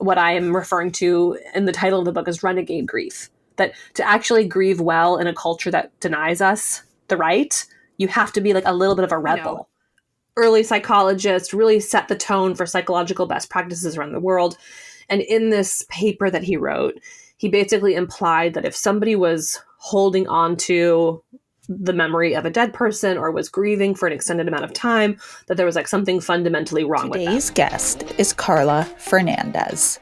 what I am referring to in the title of the book as renegade grief. That to actually grieve well in a culture that denies us the right, you have to be like a little bit of a rebel. Early psychologists really set the tone for psychological best practices around the world. And in this paper that he wrote, he basically implied that if somebody was holding on to the memory of a dead person or was grieving for an extended amount of time, that there was like something fundamentally wrong with them. Today's guest is Carla Fernandez.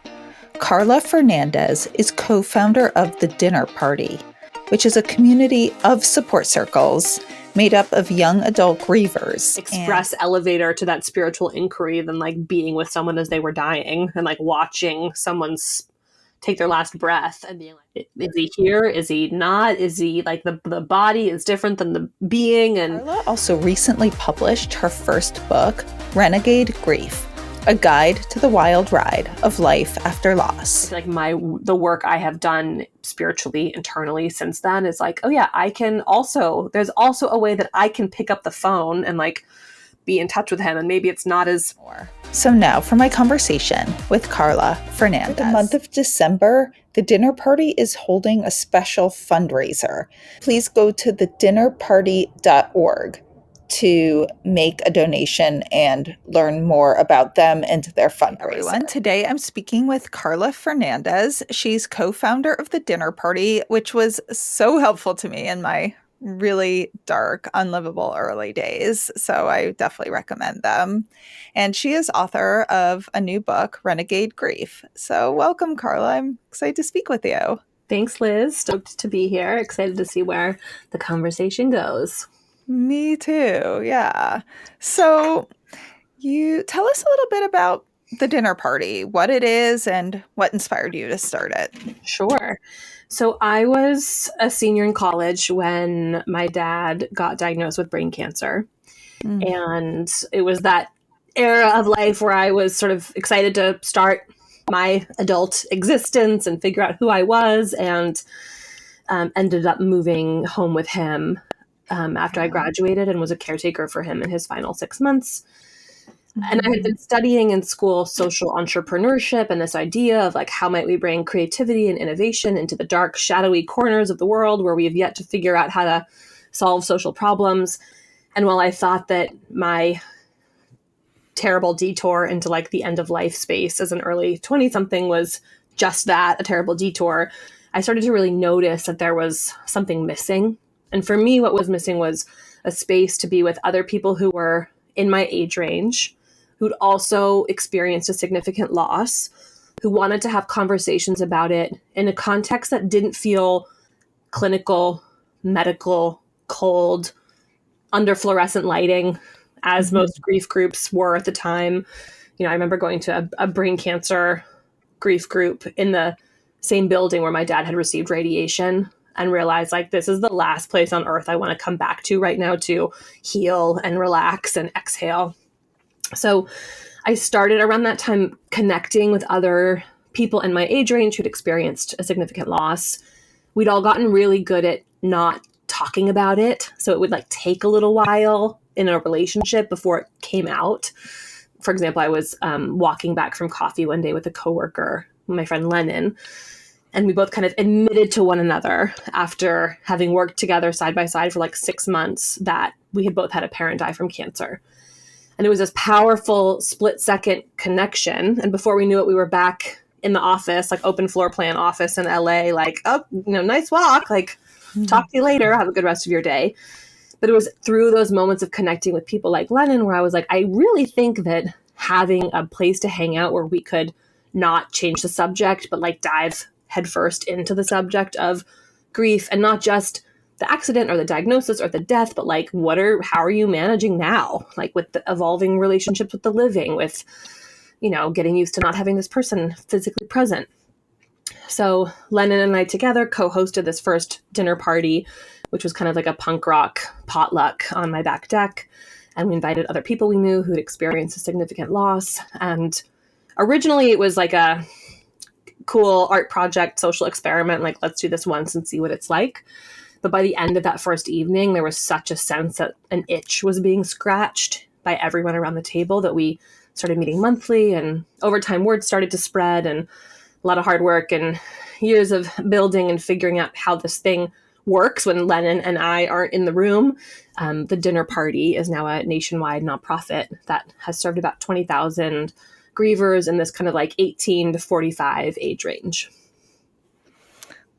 Carla Fernandez is co-founder of The Dinner Party, which is a community of support circles made up of young adult grievers. Express elevator to that spiritual inquiry than like being with someone as they were dying and like watching someone's take their last breath and being like, is he here? Is he not? Is he like the body is different than the being? And Carla also recently published her first book, Renegade Grief, a guide to the wild ride of life after loss. Like the work I have done spiritually, internally since then is like, oh yeah, there's also a way that I can pick up the phone and like be in touch with him. And maybe it's not as more. So now for my conversation with Carla Fernandez. For the month of December, The Dinner Party is holding a special fundraiser. Please go to thedinnerparty.org to make a donation and learn more about them and their fundraiser. Everyone, today I'm speaking with Carla Fernandez. She's co-founder of The Dinner Party, which was so helpful to me in my really dark, unlivable early days. So I definitely recommend them. And she is author of a new book, Renegade Grief. So welcome, Carla. I'm excited to speak with you. Thanks, Liz. Stoked to be here. Excited to see where the conversation goes. Me too. Yeah. So you tell us a little bit about The Dinner Party, what it is and what inspired you to start it. Sure. So I was a senior in college when my dad got diagnosed with brain cancer. And it was that era of life where I was sort of excited to start my adult existence and figure out who I was, and ended up moving home with him after I graduated and was a caretaker for him in his final 6 months. And I had been studying in school social entrepreneurship and this idea of like, how might we bring creativity and innovation into the dark, shadowy corners of the world where we have yet to figure out how to solve social problems. And while I thought that my terrible detour into like the end of life space as an early 20-something was just that, a terrible detour, I started to really notice that there was something missing. And for me, what was missing was a space to be with other people who were in my age range, who'd also experienced a significant loss, who wanted to have conversations about it in a context that didn't feel clinical, medical, cold, under fluorescent lighting, as most grief groups were at the time. You know, I remember going to a brain cancer grief group in the same building where my dad had received radiation, and realized like, this is the last place on earth I want to come back to right now to heal and relax and exhale. So I started around that time connecting with other people in my age range who'd experienced a significant loss. We'd all gotten really good at not talking about it. So it would like take a little while in a relationship before it came out. For example, I was walking back from coffee one day with a coworker, my friend Lennon, and we both kind of admitted to one another after having worked together side by side for like 6 months that we had both had a parent die from cancer. And it was this powerful split-second connection. And before we knew it, we were back in the office, like open floor plan office in LA, like, oh, nice walk, like, talk to you later, have a good rest of your day. But it was through those moments of connecting with people like Lennon where I was like, I really think that having a place to hang out where we could not change the subject, but like dive headfirst into the subject of grief, and not just the accident or the diagnosis or the death, but like, how are you managing now? Like with the evolving relationships with the living, with, getting used to not having this person physically present. So Lennon and I together co-hosted this first dinner party, which was kind of like a punk rock potluck on my back deck. And we invited other people we knew who'd experienced a significant loss. And originally it was like a cool art project, social experiment, like let's do this once and see what it's like. But by the end of that first evening, there was such a sense that an itch was being scratched by everyone around the table that we started meeting monthly, and over time word started to spread, and a lot of hard work and years of building and figuring out how this thing works when Lennon and I aren't in the room. The Dinner Party is now a nationwide nonprofit that has served about 20,000 grievers in this kind of like 18 to 45 age range.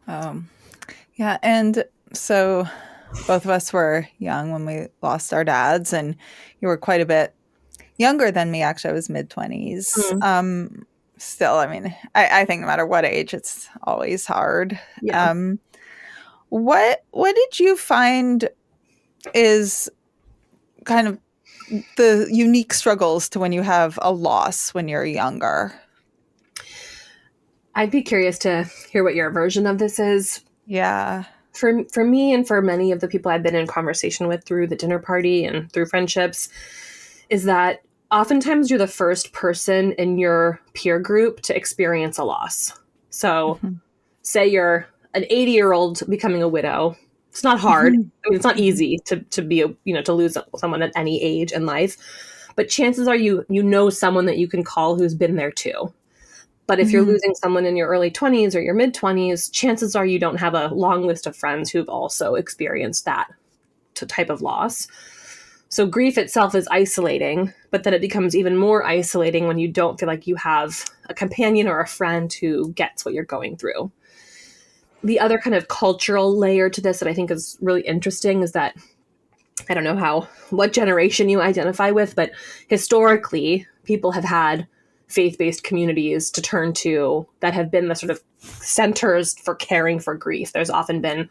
Yeah. And so both of us were young when we lost our dads, and you were quite a bit younger than me. Actually, I was mid-20s. Mm-hmm. Still, I mean, I think no matter what age, it's always hard. Yeah. What did you find is kind of the unique struggles to when you have a loss when you're younger? I'd be curious to hear what your version of this is. Yeah. For me and for many of the people I've been in conversation with through the Dinner Party and through friendships, is that oftentimes you're the first person in your peer group to experience a loss. So say you're an 80-year-old becoming a widow. It's not hard. I mean, it's not easy to be, to lose someone at any age in life, but chances are you know someone that you can call who's been there too. But if you're losing someone in your early 20s or your mid 20s, chances are you don't have a long list of friends who've also experienced that type of loss. So grief itself is isolating, but then it becomes even more isolating when you don't feel like you have a companion or a friend who gets what you're going through. The other kind of cultural layer to this that I think is really interesting is that, I don't know what generation you identify with, but historically, people have had faith-based communities to turn to that have been the sort of centers for caring for grief. There's often been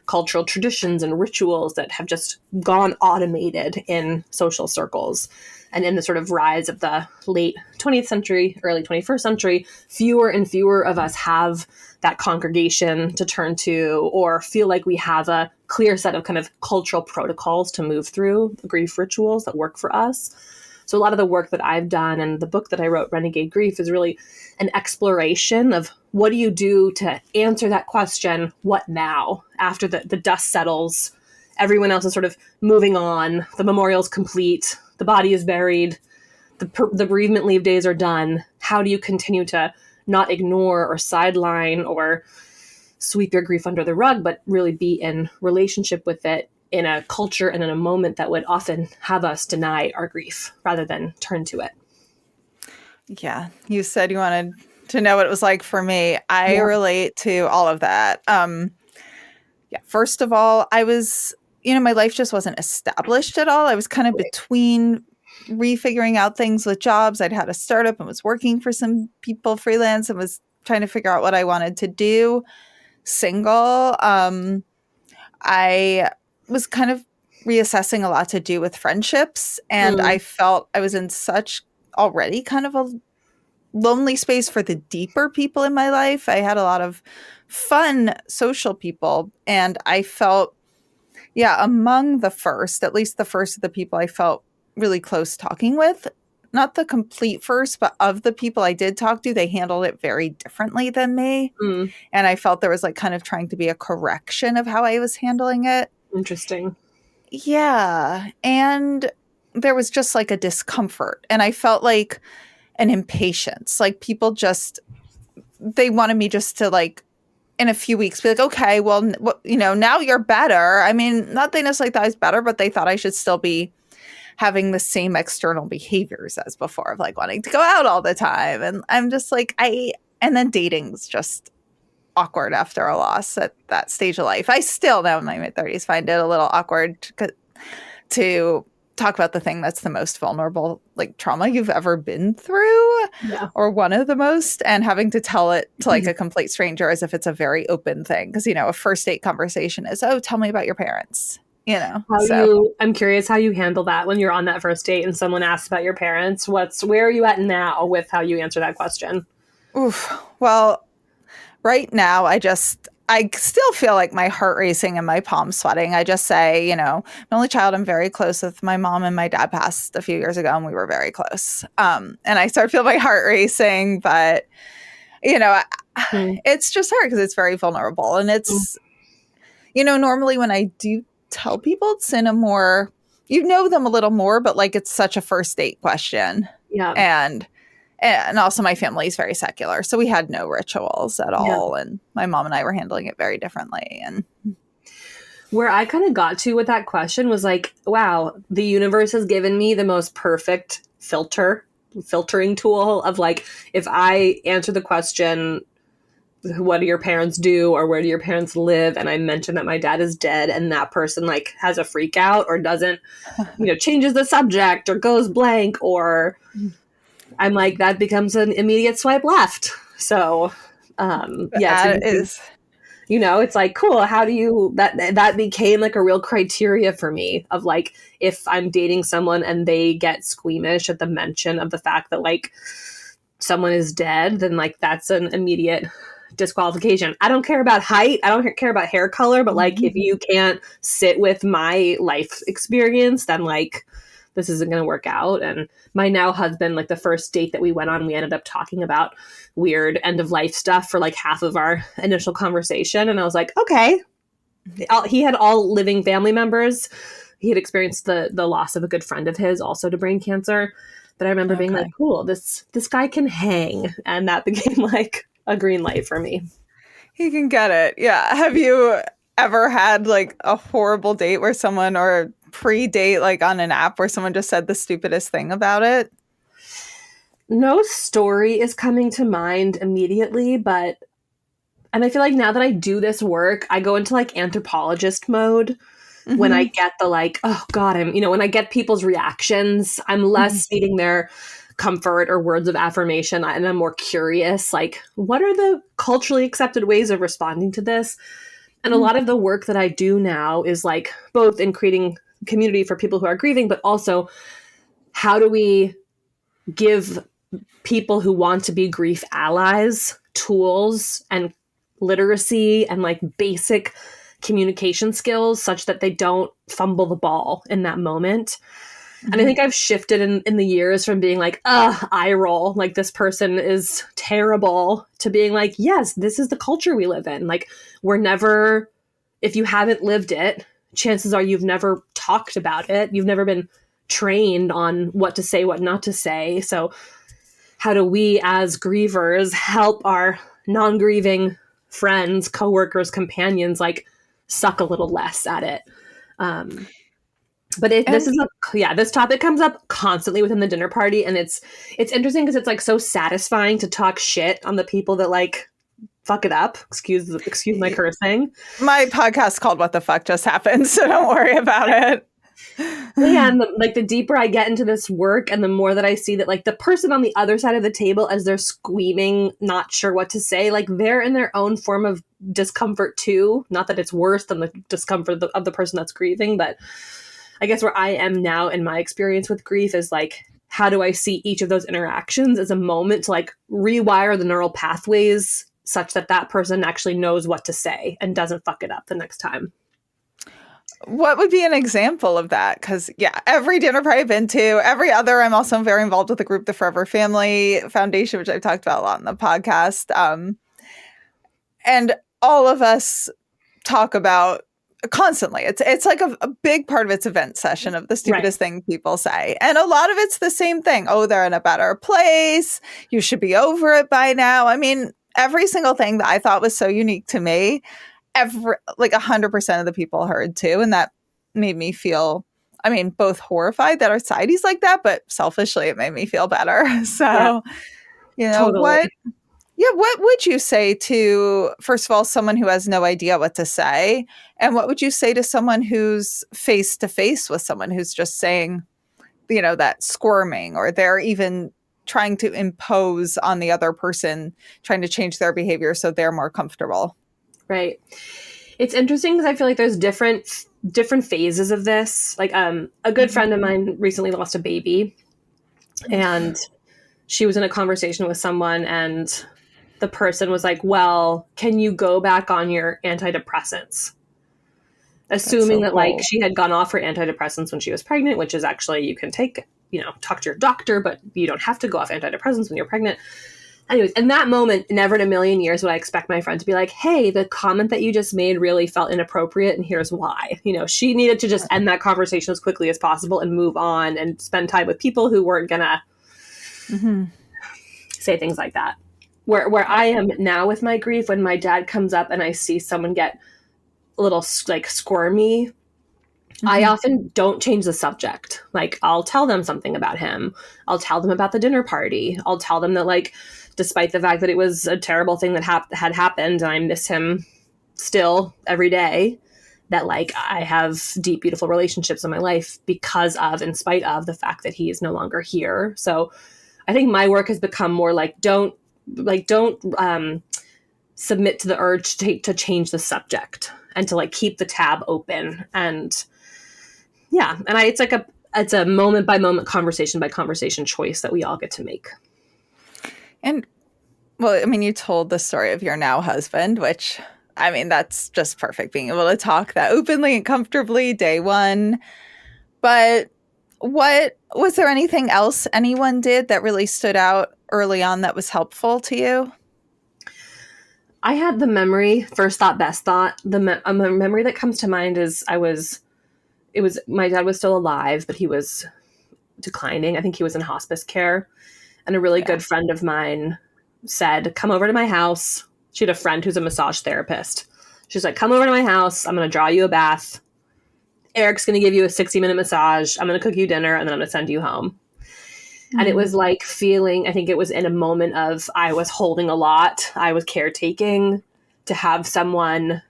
cultural traditions and rituals that have just gone automated in social circles. And in the sort of rise of the late 20th century, early 21st century, fewer and fewer of us have that congregation to turn to or feel like we have a clear set of kind of cultural protocols to move through, the grief rituals that work for us. So a lot of the work that I've done and the book that I wrote, Renegade Grief, is really an exploration of what do you do to answer that question, what now? After the dust settles, everyone else is sort of moving on, the memorial's complete, the body is buried, the bereavement leave days are done. How do you continue to not ignore or sideline or sweep your grief under the rug, but really be in relationship with it in a culture and in a moment that would often have us deny our grief rather than turn to it? Yeah. You said you wanted to know what it was like for me. I relate to all of that. First of all, I was, my life just wasn't established at all. I was kind of between refiguring out things with jobs. I'd had a startup and was working for some people freelance and was trying to figure out what I wanted to do. Single. I was kind of reassessing a lot to do with friendships. And I felt I was in such already kind of a lonely space for the deeper people in my life. I had a lot of fun social people. And I felt, among the first, at least the first of the people I felt really close talking with, not the complete first, but of the people I did talk to, they handled it very differently than me. And I felt there was like kind of trying to be a correction of how I was handling it. Interesting. Yeah. And there was just like a discomfort. And I felt like an impatience. Like people they wanted me just to like, in a few weeks, be like, okay, well, now you're better. I mean, not they necessarily thought I was better, but they thought I should still be having the same external behaviors as before of like wanting to go out all the time. And I'm just like, and then dating's just awkward after a loss at that stage of life. I still now in my mid-30s find it a little awkward to talk about the thing that's the most vulnerable, like trauma you've ever been through, or one of the most, and having to tell it to like a complete stranger as if it's a very open thing. Because, a first date conversation is, oh, tell me about your parents, I'm curious how you handle that when you're on that first date and someone asks about your parents. Where are you at now with how you answer that question? Oof. Well, right now, I still feel like my heart racing and my palms sweating. I just say, I'm the only child. I'm very close with my mom, and my dad passed a few years ago and we were very close. And I start to feel my heart racing, but, it's just hard because it's very vulnerable. And it's, normally when I do tell people, it's in a more, them a little more, but like it's such a first date question. Yeah. And also my family is very secular, so we had no rituals at all. And my mom and I were handling it very differently. And where I kind of got to with that question was like, wow, the universe has given me the most perfect filtering tool of like, if I answer the question, what do your parents do, or where do your parents live, and I mention that my dad is dead, and that person like has a freak out or doesn't, changes the subject or goes blank, or I'm like, that becomes an immediate swipe left. So it's like, cool, how do you that became like a real criteria for me of like, if I'm dating someone and they get squeamish at the mention of the fact that like someone is dead, then like that's an immediate disqualification. I don't care about height, I don't care about hair color, but like if you can't sit with my life experience, then like this isn't going to work out. And my now husband, like the first date that we went on, we ended up talking about weird end of life stuff for like half of our initial conversation. And I was like, okay. He had all living family members. He had experienced the loss of a good friend of his also to brain cancer. But I remember being like, cool, this guy can hang. And that became like a green light for me. He can get it. Yeah. Have you ever had like a horrible date where someone, or pre-date like on an app where someone just said the stupidest thing about it? No story is coming to mind immediately, and I feel like now that I do this work, I go into like anthropologist mode when I get the like, oh God, when I get people's reactions, I'm less needing their comfort or words of affirmation, and I'm more curious, like, what are the culturally accepted ways of responding to this? And a lot of the work that I do now is like both in creating community for people who are grieving, but also how do we give people who want to be grief allies tools and literacy and like basic communication skills such that they don't fumble the ball in that moment. And I think I've shifted in the years from being like, eye roll, like this person is terrible, to being like, yes, this is the culture we live in. Like, if you haven't lived it, chances are you've never talked about it. You've never been trained on what to say, what not to say. So how do we as grievers help our non-grieving friends, coworkers, companions, like suck a little less at it? But this topic comes up constantly within the dinner party, and it's interesting because it's like so satisfying to talk shit on the people that like fuck it up. Excuse my cursing. My podcast called "What the Fuck Just Happened," so don't worry about it. Yeah, and the deeper I get into this work, and the more that I see that like the person on the other side of the table, as they're squeaming, not sure what to say, like they're in their own form of discomfort too. Not that it's worse than the discomfort of the person that's grieving, but I guess where I am now in my experience with grief is like, how do I see each of those interactions as a moment to like rewire the neural pathways such that that person actually knows what to say and doesn't fuck it up the next time? What would be an example of that? Because, every dinner party I've been to, every other, I'm also very involved with the group, the Forever Family Foundation, which I've talked about a lot in the podcast. And all of us talk about constantly. It's like a big part of its event session of the stupidest thing people say. And a lot of it's the same thing. Oh, they're in a better place. You should be over it by now. I mean, every single thing that I thought was so unique to me, 100% of the people heard too. And that made me feel, both horrified that our society's like that, but selfishly it made me feel better. So, totally. What would you say to, first of all, someone who has no idea what to say? And what would you say to someone who's face to face with someone who's just saying, that squirming, or they're even trying to impose on the other person, trying to change their behavior so they're more comfortable? Right. It's interesting because I feel like there's different phases of this. Like a good friend of mine recently lost a baby, and she was in a conversation with someone, and the person was like, well, can you go back on your antidepressants? Assuming that like she had gone off her antidepressants when she was pregnant, which is actually, you can take, talk to your doctor, but you don't have to go off antidepressants when you're pregnant. Anyways, in that moment, never in a million years would I expect my friend to be like, hey, the comment that you just made really felt inappropriate, and here's why. She needed to just end that conversation as quickly as possible and move on and spend time with people who weren't gonna say things like that. Where I am now with my grief, when my dad comes up and I see someone get a little like squirmy, I often don't change the subject. Like, I'll tell them something about him. I'll tell them about the dinner party. I'll tell them that, like, despite the fact that it was a terrible thing that had happened and I miss him still every day, that, like, I have deep, beautiful relationships in my life because of, in spite of the fact that he is no longer here. So I think my work has become more like, don't submit to the urge to change the subject and to, like, keep the tab open. And yeah, and it's a moment by moment, conversation by conversation choice that we all get to make. And well, I mean, you told the story of your now husband, which, I mean, that's just perfect, being able to talk that openly and comfortably day one. But was there anything else anyone did that really stood out early on that was helpful to you? I had the memory, first thought, best thought. The memory that comes to mind is my dad was still alive, but he was declining. I think he was in hospice care. And a really good friend of mine said, come over to my house. She had a friend who's a massage therapist. She's like, come over to my house. I'm going to draw you a bath. Eric's going to give you a 60-minute massage. I'm going to cook you dinner, and then I'm going to send you home. And it was like feeling, I think it was in a moment of, I was holding a lot. I was caretaking, to have someone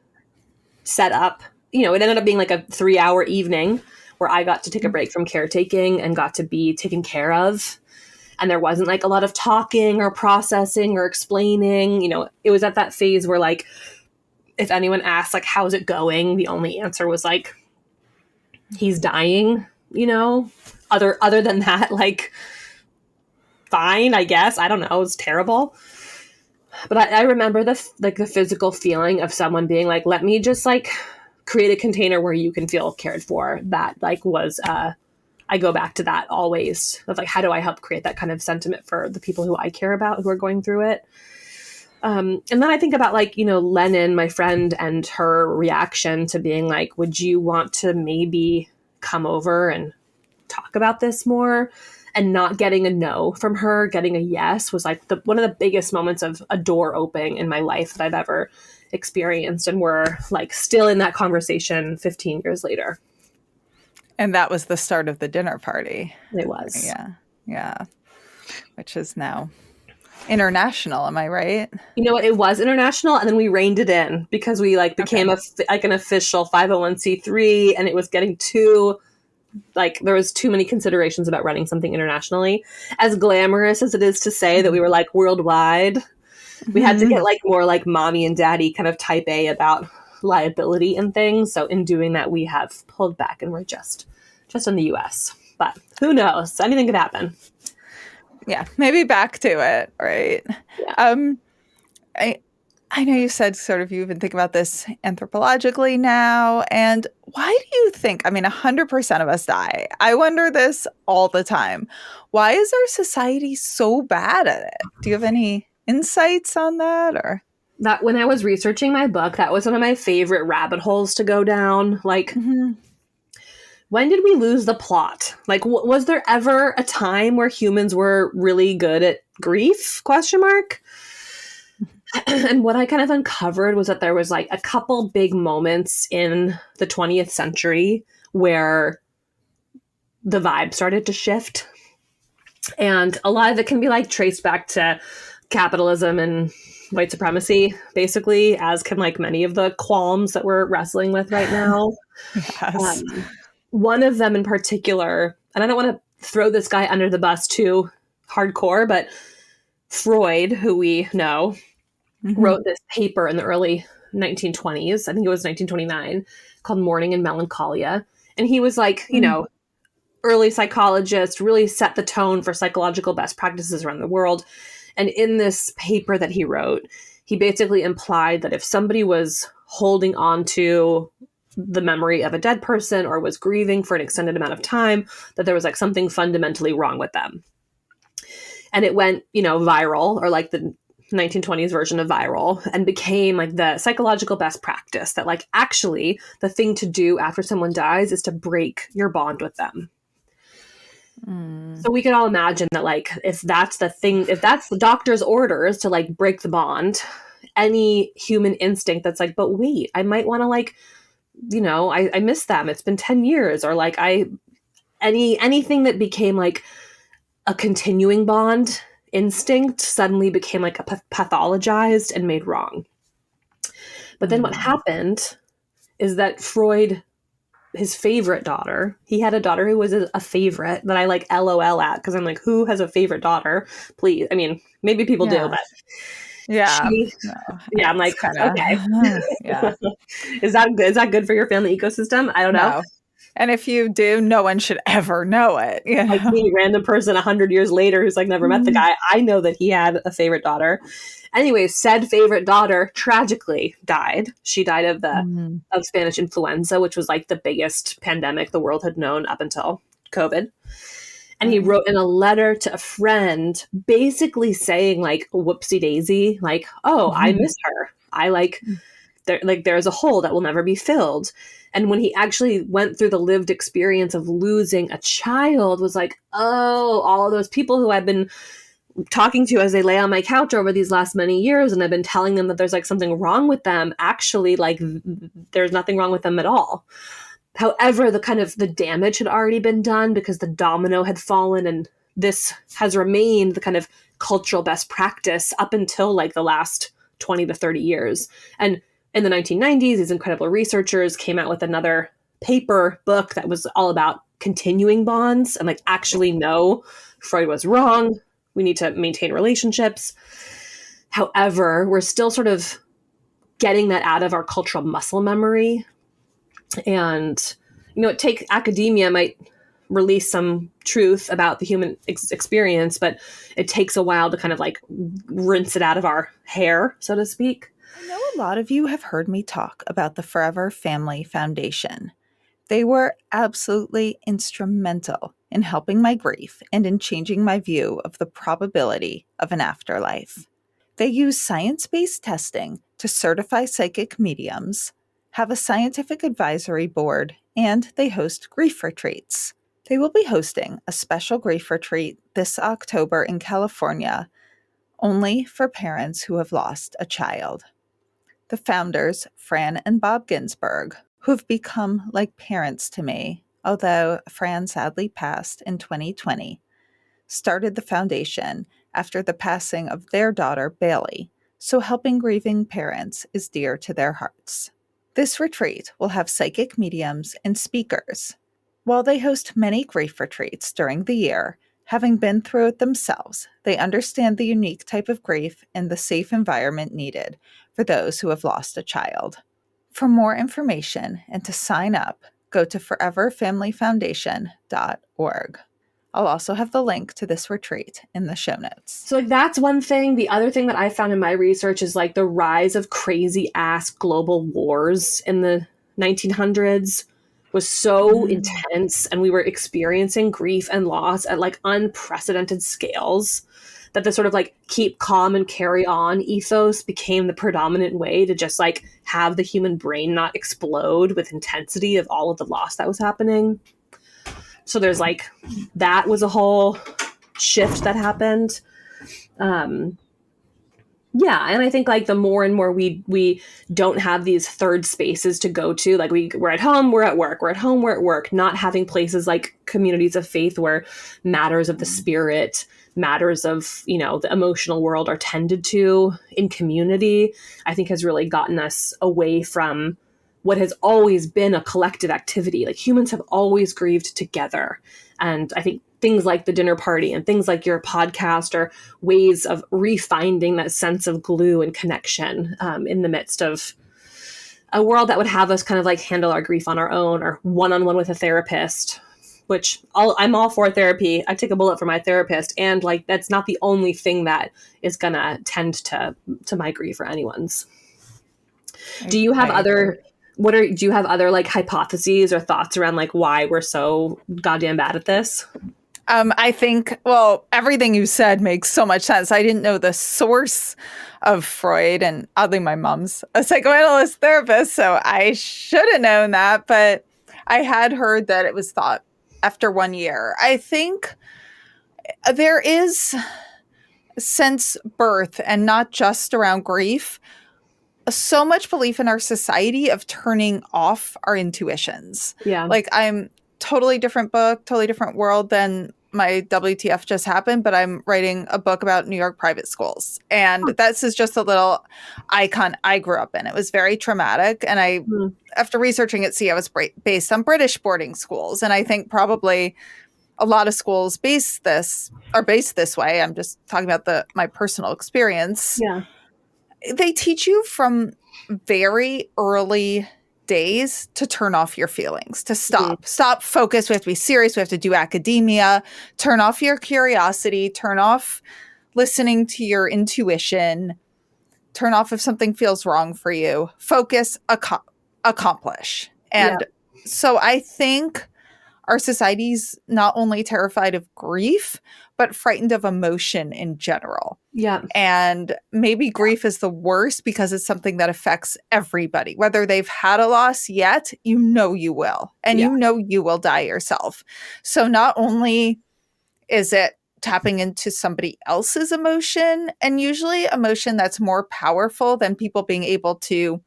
set up. You know, it ended up being like a 3-hour evening where I got to take a break from caretaking and got to be taken care of. And there wasn't like a lot of talking or processing or explaining. You know, it was at that phase where, like, if anyone asked, like, how's it going? The only answer was like, he's dying, you know, other than that, like, fine, I guess. I don't know. It was terrible. But I remember the physical feeling of someone being like, let me just, like, create a container where you can feel cared for. That, like, was, I go back to that always, of like, how do I help create that kind of sentiment for the people who I care about, who are going through it? And then I think about, like, you know, Lennon, my friend, and her reaction to being like, would you want to maybe come over and talk about this more? And not getting a no from her, getting a yes, was like one of the biggest moments of a door opening in my life that I've ever experienced. And we're, like, still in that conversation 15 years later. And that was the start of the dinner party. It was. Yeah. Which is now international, am I right? You know what? It was international, and then we reined it in because we, like, became an official 501c3, and it was getting too, like, there was too many considerations about running something internationally. As glamorous as it is to say that we were, like, worldwide, we had to get, like, more like mommy and daddy kind of type A about liability and things. So in doing that, we have pulled back, and we're just in the US. But who knows? Anything could happen. Yeah, maybe back to it, right? Yeah. I know you said sort of you've been thinking about this anthropologically now. And why do you think, I mean, 100% of us die. I wonder this all the time. Why is our society so bad at it? Do you have any insights on that? Or that, when I was researching my book, that was one of my favorite rabbit holes to go down. Like, when did we lose the plot? Like, was there ever a time where humans were really good at grief? ? And what I kind of uncovered was that there was, like, a couple big moments in the 20th century where the vibe started to shift. And a lot of it can be, like, traced back to capitalism and white supremacy, basically, as can, like, many of the qualms that we're wrestling with right now. Yes. One of them in particular, and I don't want to throw this guy under the bus too hardcore, but Freud, who we know, wrote this paper in the early 1920s. I think it was 1929, called Mourning and Melancholia. And he was, like, you know, early psychologist, really set the tone for psychological best practices around the world. And in this paper that he wrote, he basically implied that if somebody was holding on to the memory of a dead person or was grieving for an extended amount of time, that there was, like, something fundamentally wrong with them. And it went, you know, viral, or like the 1920s version of viral, and became, like, the psychological best practice that, like, actually the thing to do after someone dies is to break your bond with them. So we could all imagine that, like, if that's the thing, if that's the doctor's orders to like break the bond, any human instinct that's like, but wait, I might want to like, I miss them. It's been 10 years, or like anything that became like a continuing bond instinct suddenly became like a pathologized and made wrong. But then what happened is that Freud, his favorite daughter, he had a daughter who was a favorite that I like LOL at, because I'm like, who has a favorite daughter? Please. I mean, maybe people do, but I'm like, okay. Is that good for your family ecosystem? I don't know. And if you do, no one should ever know it. Like me, random person 100 years later who's like never met the guy. I know that he had a favorite daughter. Anyway, said favorite daughter tragically died. She died of Spanish influenza, which was like the biggest pandemic the world had known up until COVID. And he wrote in a letter to a friend basically saying like, whoopsie daisy, like, oh, I miss her. I like, there's a hole that will never be filled. And when he actually went through the lived experience of losing a child, was like, oh, all of those people who I've been talking to as they lay on my couch over these last many years, and I've been telling them that there's like something wrong with them, actually, like, there's nothing wrong with them at all. However, the damage had already been done because the domino had fallen, and this has remained the kind of cultural best practice up until like the last 20 to 30 years. And in the 1990s, these incredible researchers came out with another book that was all about continuing bonds and like, actually, no, Freud was wrong. We need to maintain relationships. However, we're still sort of getting that out of our cultural muscle memory. And, academia might release some truth about the human experience, but it takes a while to kind of like rinse it out of our hair, so to speak. I know a lot of you have heard me talk about the Forever Family Foundation. They were absolutely instrumental in helping my grief and in changing my view of the probability of an afterlife. They use science-based testing to certify psychic mediums, have a scientific advisory board, and they host grief retreats. They will be hosting a special grief retreat this October in California, only for parents who have lost a child. The founders, Fran and Bob Ginsberg, who have become like parents to me, although Fran sadly passed in 2020, started the foundation after the passing of their daughter, Bailey, so helping grieving parents is dear to their hearts. This retreat will have psychic mediums and speakers. While they host many grief retreats during the year, having been through it themselves, they understand the unique type of grief and the safe environment needed for those who have lost a child. For more information and to sign up, go to foreverfamilyfoundation.org. I'll also have the link to this retreat in the show notes. So like, that's one thing. The other thing that I found in my research is like the rise of crazy ass global wars in the 1900s was so intense, and we were experiencing grief and loss at like unprecedented scales, that the sort of like keep calm and carry on ethos became the predominant way to just like have the human brain not explode with intensity of all of the loss that was happening. So there's like, that was a whole shift that happened. And I think like the more and more we don't have these third spaces to go to, like we're at home, we're at work, we're at home, we're at work, not having places like communities of faith where matters of the spirit, matters of, the emotional world are tended to in community, I think has really gotten us away from what has always been a collective activity. Like humans have always grieved together. And I think things like the dinner party and things like your podcast are ways of refinding that sense of glue and connection in the midst of a world that would have us kind of like handle our grief on our own or one-on-one with a therapist, which I'm all for therapy. I take a bullet for my therapist. And like, that's not the only thing that is going to tend to my grief or anyone's. Do you have other like hypotheses or thoughts around like why we're so goddamn bad at this? I think, everything you said makes so much sense. I didn't know the source of Freud, and oddly, my mom's a psychoanalyst therapist, so I should have known that. But I had heard that it was thought after 1 year. I think there is, since birth, and not just around grief, so much belief in our society of turning off our intuitions. Yeah. Like, I'm totally different book, totally different world than my WTF just happened, but I'm writing a book about New York private schools. And this is just a little icon I grew up in. It was very traumatic. And after researching it, I was based on British boarding schools. And I think probably a lot of schools based this way. I'm just talking about my personal experience. Yeah. They teach you from very early days to turn off your feelings, to stop focus. We have to be serious. We have to do academia, turn off your curiosity, turn off listening to your intuition, turn off if something feels wrong for you, focus, accomplish. And so I think our society's not only terrified of grief, but frightened of emotion in general. Yeah. And maybe grief is the worst because it's something that affects everybody. Whether they've had a loss yet, you know you will. And you know you will die yourself. So not only is it tapping into somebody else's emotion, and usually emotion that's more powerful than people being able to,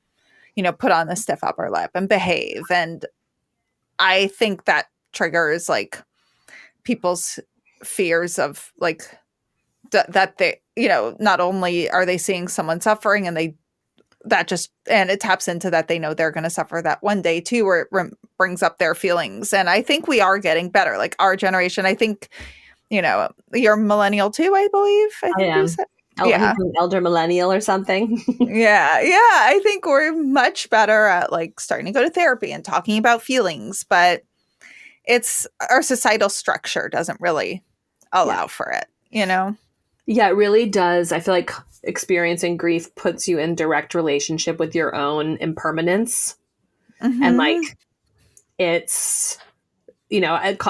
put on the stiff upper lip and behave. And I think that triggers like people's fears of like that they, not only are they seeing someone suffering and it taps into that they know they're going to suffer that one day too, where it brings up their feelings. And I think we are getting better. Like our generation, I think, you're millennial too, I believe. I think you said. Yeah. Elder millennial or something. Yeah. I think we're much better at like starting to go to therapy and talking about feelings, but it's our societal structure doesn't really allow for it, Yeah, it really does. I feel like experiencing grief puts you in direct relationship with your own impermanence. And like, it's,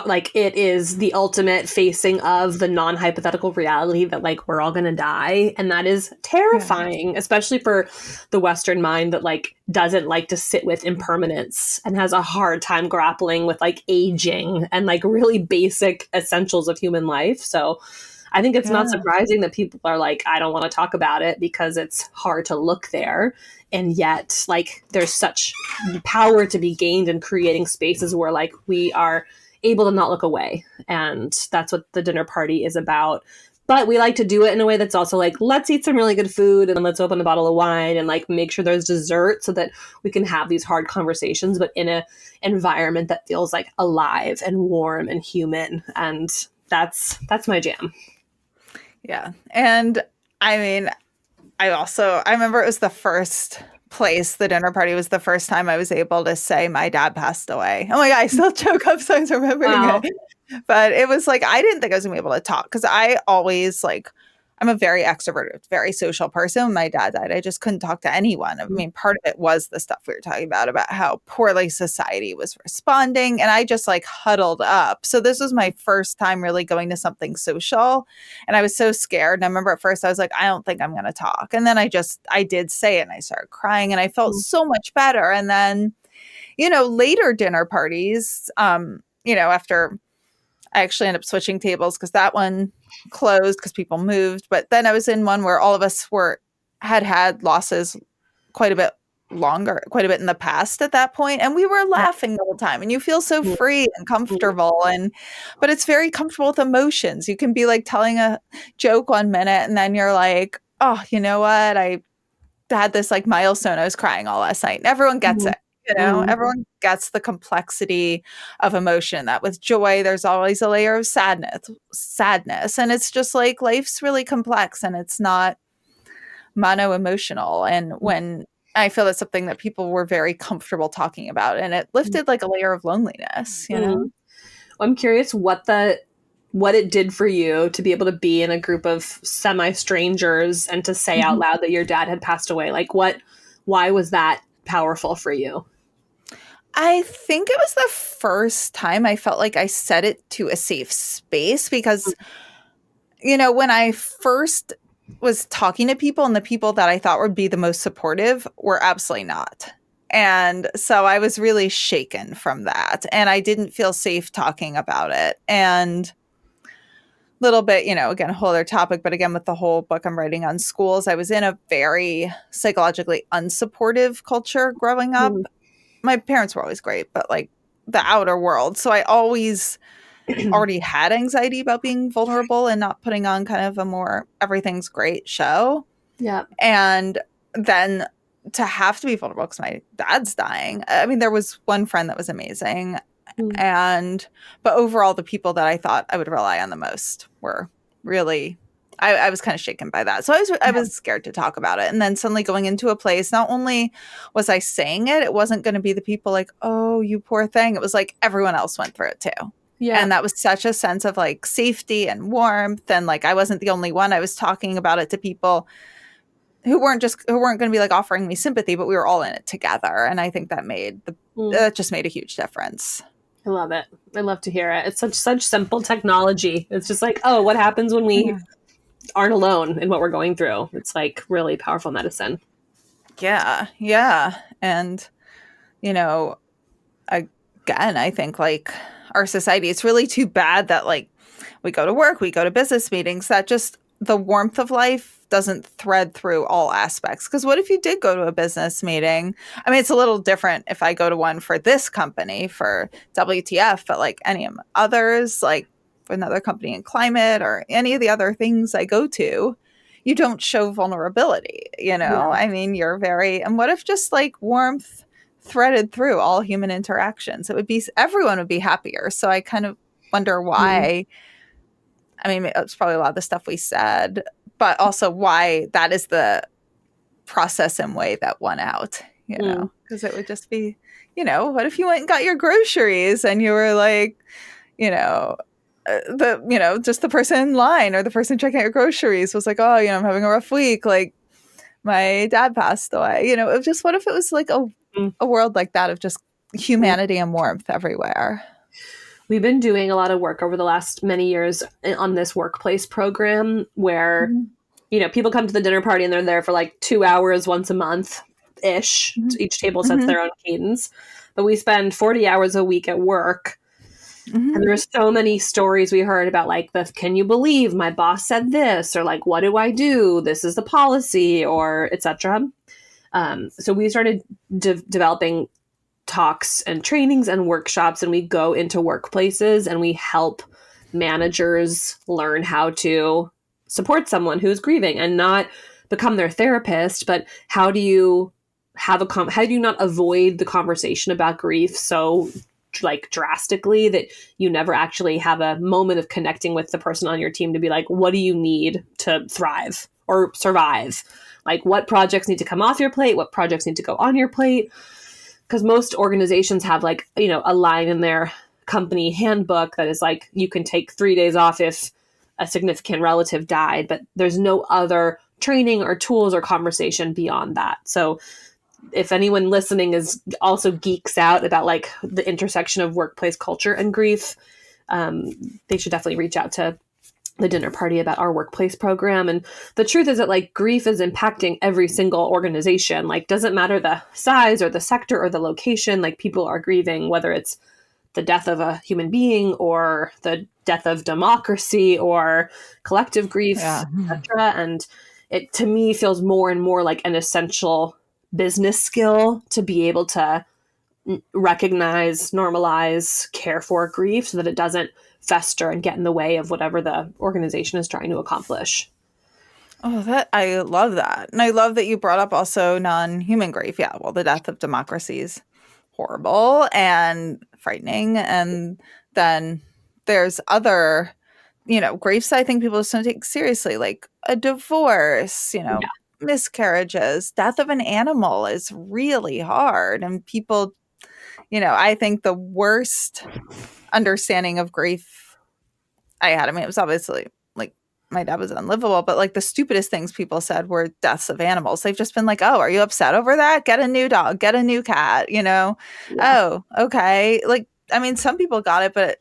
like it is the ultimate facing of the non-hypothetical reality that like we're all going to die. And that is terrifying, especially for the Western mind that like doesn't like to sit with impermanence and has a hard time grappling with like aging and like really basic essentials of human life. So I think it's not surprising that people are like, I don't want to talk about it because it's hard to look there. And yet, like, there's such power to be gained in creating spaces where, like, we are able to not look away. And that's what the dinner party is about. But we like to do it in a way that's also like, let's eat some really good food and then let's open a bottle of wine and, like, make sure there's dessert so that we can have these hard conversations, but in an environment that feels, like, alive and warm and human. And that's my jam. Yeah. And, I mean, I remember it was the first place, the dinner party was the first time I was able to say my dad passed away. Oh my God, I still choke up sometimes remembering it. But it was like, I didn't think I was going to be able to talk because I always like, I'm a very extroverted, very social person. When my dad died, I just couldn't talk to anyone. I mean, part of it was the stuff we were talking about how poorly society was responding. And I just like huddled up. So this was my first time really going to something social. And I was so scared. And I remember at first I was like, I don't think I'm going to talk. And then I did say it and I started crying and I felt so much better. And then, later dinner parties, after I actually ended up switching tables because that one closed because people moved. But then I was in one where all of us had losses quite a bit in the past at that point. And we were laughing the whole time. And you feel so free and comfortable. But it's very comfortable with emotions. You can be like telling a joke 1 minute and then you're like, oh, you know what? I had this like milestone. I was crying all last night. And everyone gets it. Everyone gets the complexity of emotion, that with joy, there's always a layer of sadness. And it's just like, life's really complex and it's not mono-emotional. And when I feel that's something that people were very comfortable talking about and it lifted like a layer of loneliness, Well, I'm curious what it did for you to be able to be in a group of semi-strangers and to say out loud that your dad had passed away. Like why was that powerful for you? I think it was the first time I felt like I said it to a safe space because, when I first was talking to people and the people that I thought would be the most supportive were absolutely not. And so I was really shaken from that. And I didn't feel safe talking about it. And little bit, again, a whole other topic, but again, with the whole book I'm writing on schools, I was in a very psychologically unsupportive culture growing up. My parents were always great, but like the outer world. So I always already had anxiety about being vulnerable and not putting on kind of a more everything's great show. Yeah. And then to have to be vulnerable because my dad's dying. I mean, there was one friend that was amazing. But overall, the people that I thought I would rely on the most were really, I was kind of shaken by that. So I was scared to talk about it. And then suddenly going into a place, not only was I saying it, it wasn't going to be the people like, oh, you poor thing. It was like everyone else went through it too. Yeah. And that was such a sense of like safety and warmth. And like, I wasn't the only one. I was talking about it to people who weren't going to be like offering me sympathy, but we were all in it together. And I think that that just made a huge difference. I love it. I love to hear it. It's such simple technology. It's just like, oh, what happens when we aren't alone in what we're going through? It's like really powerful medicine. Yeah. Yeah. And, again, I think like our society, it's really too bad that like we go to work, we go to business meetings, that just the warmth of life doesn't thread through all aspects. Because what if you did go to a business meeting? I mean, it's a little different if I go to one for this company, for WTF, but like any of others, like for another company in climate or any of the other things I go to, you don't show vulnerability, I mean, you're and what if just like warmth threaded through all human interactions? Everyone would be happier. So I kind of wonder why. I mean, it's probably a lot of the stuff we said, but also why that is the process and way that won out, because it would just be, what if you went and got your groceries and you were like, just the person in line or the person checking out your groceries was like, oh, I'm having a rough week. Like my dad passed away, it just, what if it was like a world like that of just humanity and warmth everywhere? We've been doing a lot of work over the last many years on this workplace program where, people come to the dinner party and they're there for like 2 hours once a month-ish. Each table sets their own cadence. But we spend 40 hours a week at work. And there's so many stories we heard about like, can you believe my boss said this? Or like, what do I do? This is the policy, or etc. So we started developing talks and trainings and workshops, and we go into workplaces and we help managers learn how to support someone who's grieving and not become their therapist, but how do you not avoid the conversation about grief so like drastically that you never actually have a moment of connecting with the person on your team to be like, what do you need to thrive or survive? Like, what projects need to come off your plate? What projects need to go on your plate? Because most organizations have like, a line in their company handbook that is like, you can take 3 days off if a significant relative died, but there's no other training or tools or conversation beyond that. So if anyone listening is also geeks out about like the intersection of workplace culture and grief, they should definitely reach out to the dinner party about our workplace program. And the truth is that like grief is impacting every single organization. Like, doesn't matter the size or the sector or the location, like people are grieving, whether it's the death of a human being or the death of democracy or collective grief, etc. And it, to me, feels more and more like an essential business skill to be able to recognize, normalize, care for grief so that it doesn't fester and get in the way of whatever the organization is trying to accomplish. Oh, I love that. And I love that you brought up also non-human grief. Yeah, well, the death of democracy is horrible and frightening. And then there's other, griefs I think people just don't take seriously, like a divorce, miscarriages, death of an animal is really hard. And people, I think the worst understanding of grief I had, I mean, it was obviously like my dad was unlivable, but like the stupidest things people said were deaths of animals. They've just been like, oh, are you upset over that? Get a new dog, get a new cat, Oh, okay. Like, I mean, some people got it, but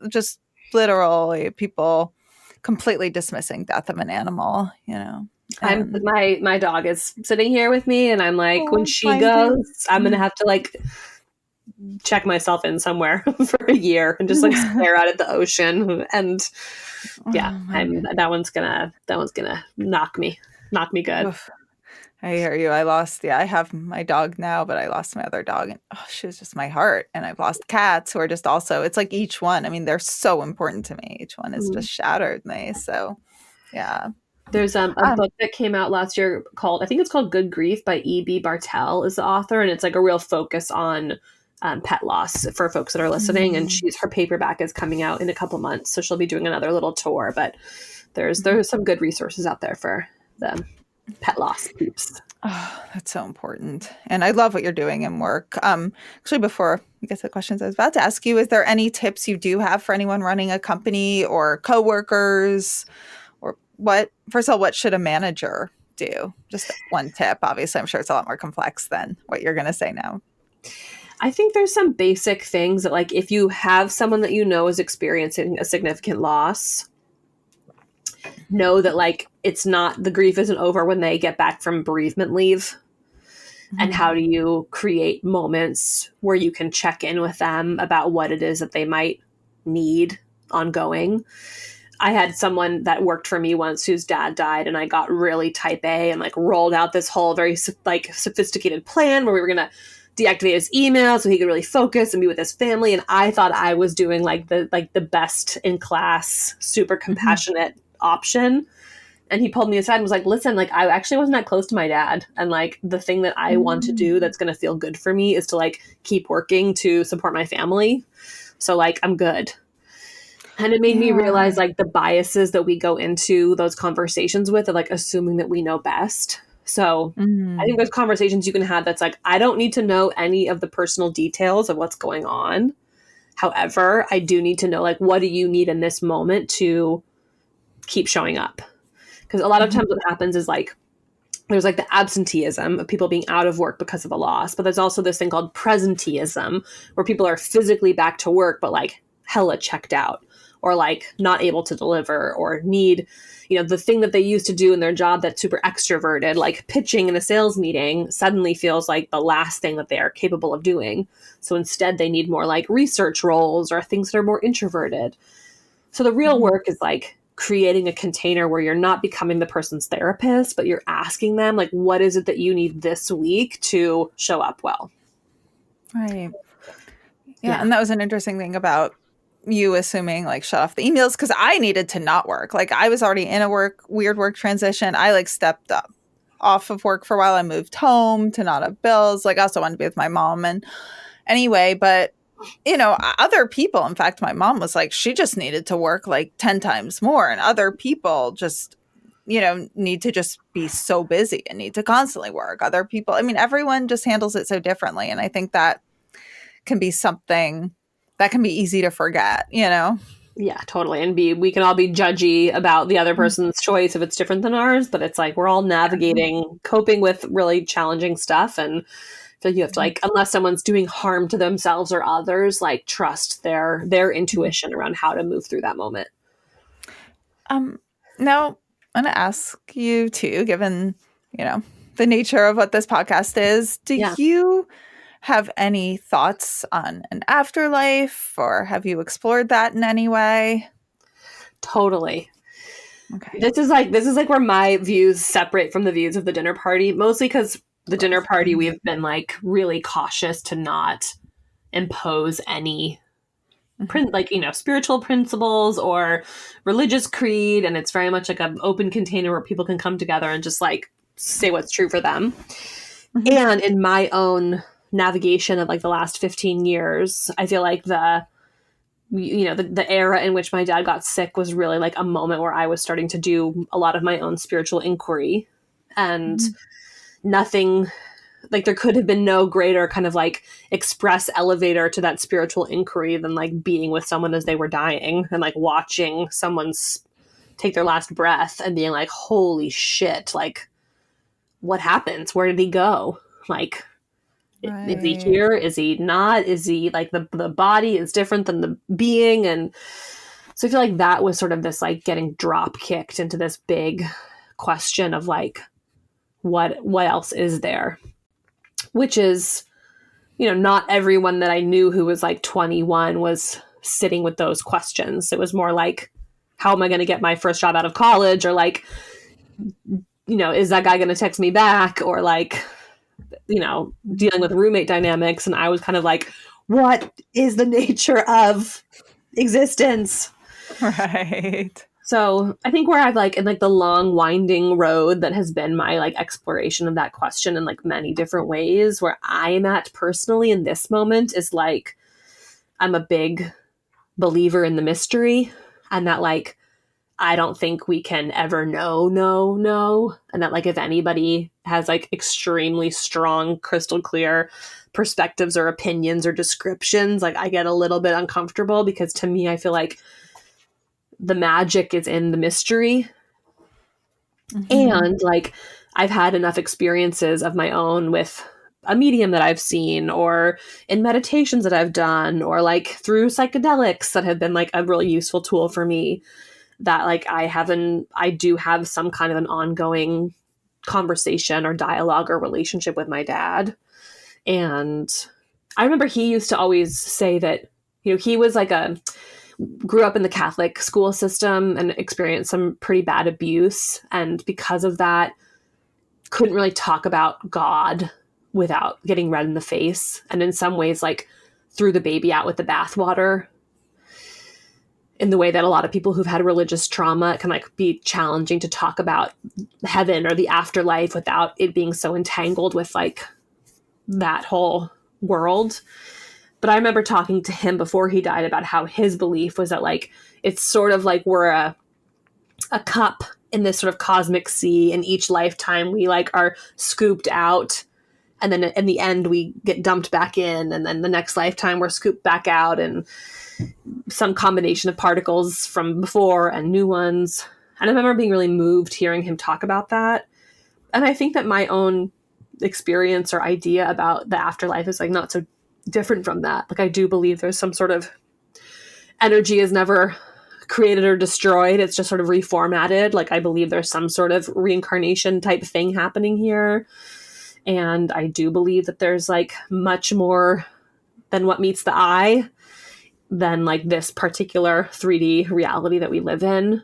just literally people completely dismissing death of an animal, My dog is sitting here with me, and I'm like, when she goes, I'm gonna have to like check myself in somewhere for a year and just like stare out at the ocean. And yeah, that one's gonna knock me good. Oof. I hear you. I have my dog now, but I lost my other dog, and she was just my heart. And I've lost cats who are just also, it's like each one, I mean, they're so important to me. Each one has just shattered me. So yeah. There's a book that came out last year I think it's called Good Grief by E.B. Bartell is the author. And it's like a real focus on pet loss for folks that are listening. And her paperback is coming out in a couple months. So she'll be doing another little tour, but there's some good resources out there for the pet loss peeps. Oh, that's so important. And I love what you're doing in work. Actually, before we get to the questions I was about to ask you, is there any tips you do have for anyone running a company or coworkers? Or first of all, what should a manager do? Just one tip. Obviously, I'm sure it's a lot more complex than what you're going to say now. I think there's some basic things that, like, if you have someone that you know is experiencing a significant loss, know that like the grief isn't over when they get back from bereavement leave. And how do you create moments where you can check in with them about what it is that they might need ongoing. I had someone that worked for me once whose dad died, and I got really type A and like rolled out this whole very like sophisticated plan where we were going to deactivate his email so he could really focus and be with his family. And I thought I was doing like the best in class, super compassionate option. And he pulled me aside and was like, listen, like, I actually wasn't that close to my dad. And like, the thing that I want to do that's going to feel good for me is to like keep working to support my family. So like, I'm good. And it made me realize like the biases that we go into those conversations with, of like assuming that we know best. So I think there's conversations you can have that's like, I don't need to know any of the personal details of what's going on. However, I do need to know, like, what do you need in this moment to keep showing up? Because a lot of times what happens is like, there's like the absenteeism of people being out of work because of a loss. But there's also this thing called presenteeism, where people are physically back to work, but like hella checked out, or like not able to deliver, or need, the thing that they used to do in their job that's super extroverted, like pitching in a sales meeting, suddenly feels like the last thing that they are capable of doing. So instead they need more like research roles or things that are more introverted. So the real work is like creating a container where you're not becoming the person's therapist, but you're asking them like, what is it that you need this week to show up well? Right. Yeah. And that was an interesting thing about you assuming like shut off the emails, because I needed to not work. Like I was already in a weird work transition. I like stepped up off of work for a while. I moved home to not have bills. Like I also wanted to be with my mom. And anyway, but other people, in fact, my mom was like, she just needed to work like 10 times more. And other people just, need to just be so busy and need to constantly work. Other people, I mean, everyone just handles it so differently. And I think that can be something that can be easy to forget, Yeah, totally. And we can all be judgy about the other person's choice if it's different than ours, but it's like, we're all navigating, coping with really challenging stuff. And I feel like you have to, like, unless someone's doing harm to themselves or others, like trust their intuition around how to move through that moment. Now I'm going to ask you too, given, the nature of what this podcast is, do you have any thoughts on an afterlife, or have you explored that in any way? Totally. Okay. This is like where my views separate from the views of the dinner party, mostly because the dinner party, we've been like really cautious to not impose any spiritual principles or religious creed. And it's very much like an open container where people can come together and just like say what's true for them. And in my own navigation of like the last 15 years, I feel like the era in which my dad got sick was really like a moment where I was starting to do a lot of my own spiritual inquiry, and nothing, like there could have been no greater kind of like express elevator to that spiritual inquiry than like being with someone as they were dying and like watching someone's take their last breath and being like, holy shit, like what happens? Where did he go? Like, right. Is he here? Is he not? Is he like the body is different than the being? And so I feel like that was sort of this like getting drop kicked into this big question of like, what else is there? Which is, not everyone that I knew who was like 21 was sitting with those questions. It was more like, how am I going to get my first job out of college? Or like, is that guy going to text me back? Or like, dealing with roommate dynamics. And I was kind of like, what is the nature of existence? Right. So I think where I've like, in like the long winding road that has been my like exploration of that question in like many different ways, where I'm at personally in this moment is like, I'm a big believer in the mystery, and that like, I don't think we can ever know. And that like, if anybody has like extremely strong, crystal clear perspectives or opinions or descriptions, like I get a little bit uncomfortable, because to me, I feel like the magic is in the mystery. And like, I've had enough experiences of my own with a medium that I've seen, or in meditations that I've done, or like through psychedelics that have been like a really useful tool for me, that like I do have some kind of an ongoing conversation or dialogue or relationship with my dad. And I remember he used to always say that, he was like grew up in the Catholic school system and experienced some pretty bad abuse. And because of that, couldn't really talk about God without getting red in the face. And in some ways, like, threw the baby out with the bathwater, in the way that a lot of people who've had religious trauma, it can like be challenging to talk about heaven or the afterlife without it being so entangled with like that whole world. But I remember talking to him before he died about how his belief was that like, it's sort of like we're a cup in this sort of cosmic sea, and each lifetime we like are scooped out, and then in the end we get dumped back in, and then the next lifetime we're scooped back out, and some combination of particles from before and new ones. And I remember being really moved hearing him talk about that. And I think that my own experience or idea about the afterlife is like not so different from that. Like, I do believe there's some sort of energy is never created or destroyed. It's just sort of reformatted. Like, I believe there's some sort of reincarnation type thing happening here. And I do believe that there's like much more than what meets the eye, than like this particular 3D reality that we live in.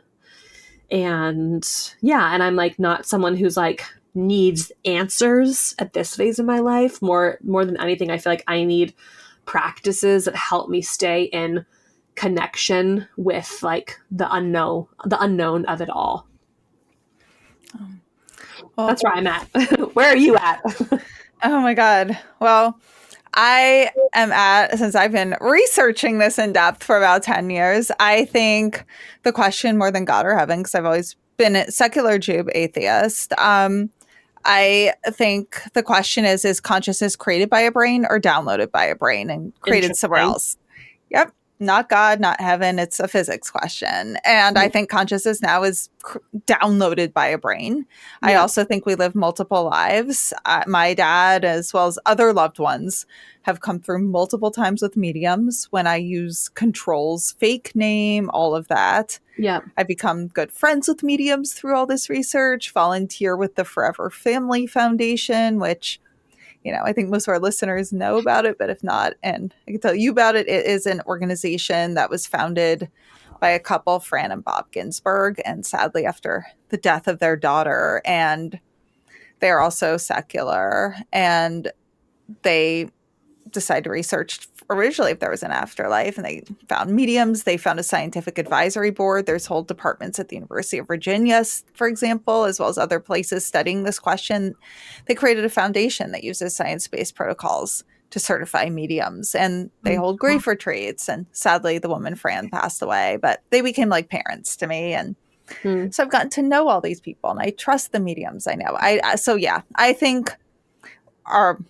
And yeah, and I'm like not someone who's like needs answers at this phase of my life. More than anything, I feel like I need practices that help me stay in connection with like the unknown of it all. Well, that's where I'm at. Where are you at? Oh my God. Well, I am since I've been researching this in depth for about 10 years, I think the question more than God or heaven, because I've always been a secular Jew atheist. I think the question is consciousness created by a brain or downloaded by a brain and created somewhere else? Yep. Not God, not heaven. It's a physics question. And I think consciousness now is downloaded by a brain. Yeah. I also think we live multiple lives. My dad, as well as other loved ones, have come through multiple times with mediums when I use controls, fake name, all of that. Yeah. I've become good friends with mediums through all this research, volunteer with the Forever Family Foundation, which, I think most of our listeners know about it, but if not, and I can tell you about it, it is an organization that was founded by a couple, Fran and Bob Ginsburg, and sadly after the death of their daughter. And they're also secular, and they decided to research originally if there was an afterlife, and they found mediums. They found a scientific advisory board. There's whole departments at the University of Virginia, for example, as well as other places studying this question. They created a foundation that uses science-based protocols to certify mediums, and they hold grief retreats. And sadly, the woman Fran passed away, but they became like parents to me. And so I've gotten to know all these people, and I trust the mediums I know. I think our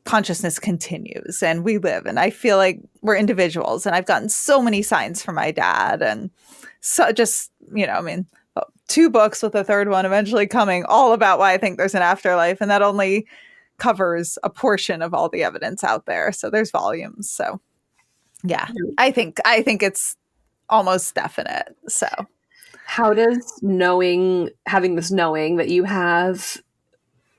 consciousness continues and we live, and I feel like we're individuals, and I've gotten so many signs from my dad, and so just 2 books with a third one eventually coming, all about why I think there's an afterlife, and that only covers a portion of all the evidence out there, so there's volumes. So yeah, I think it's almost definite. So How does having this knowing that you have,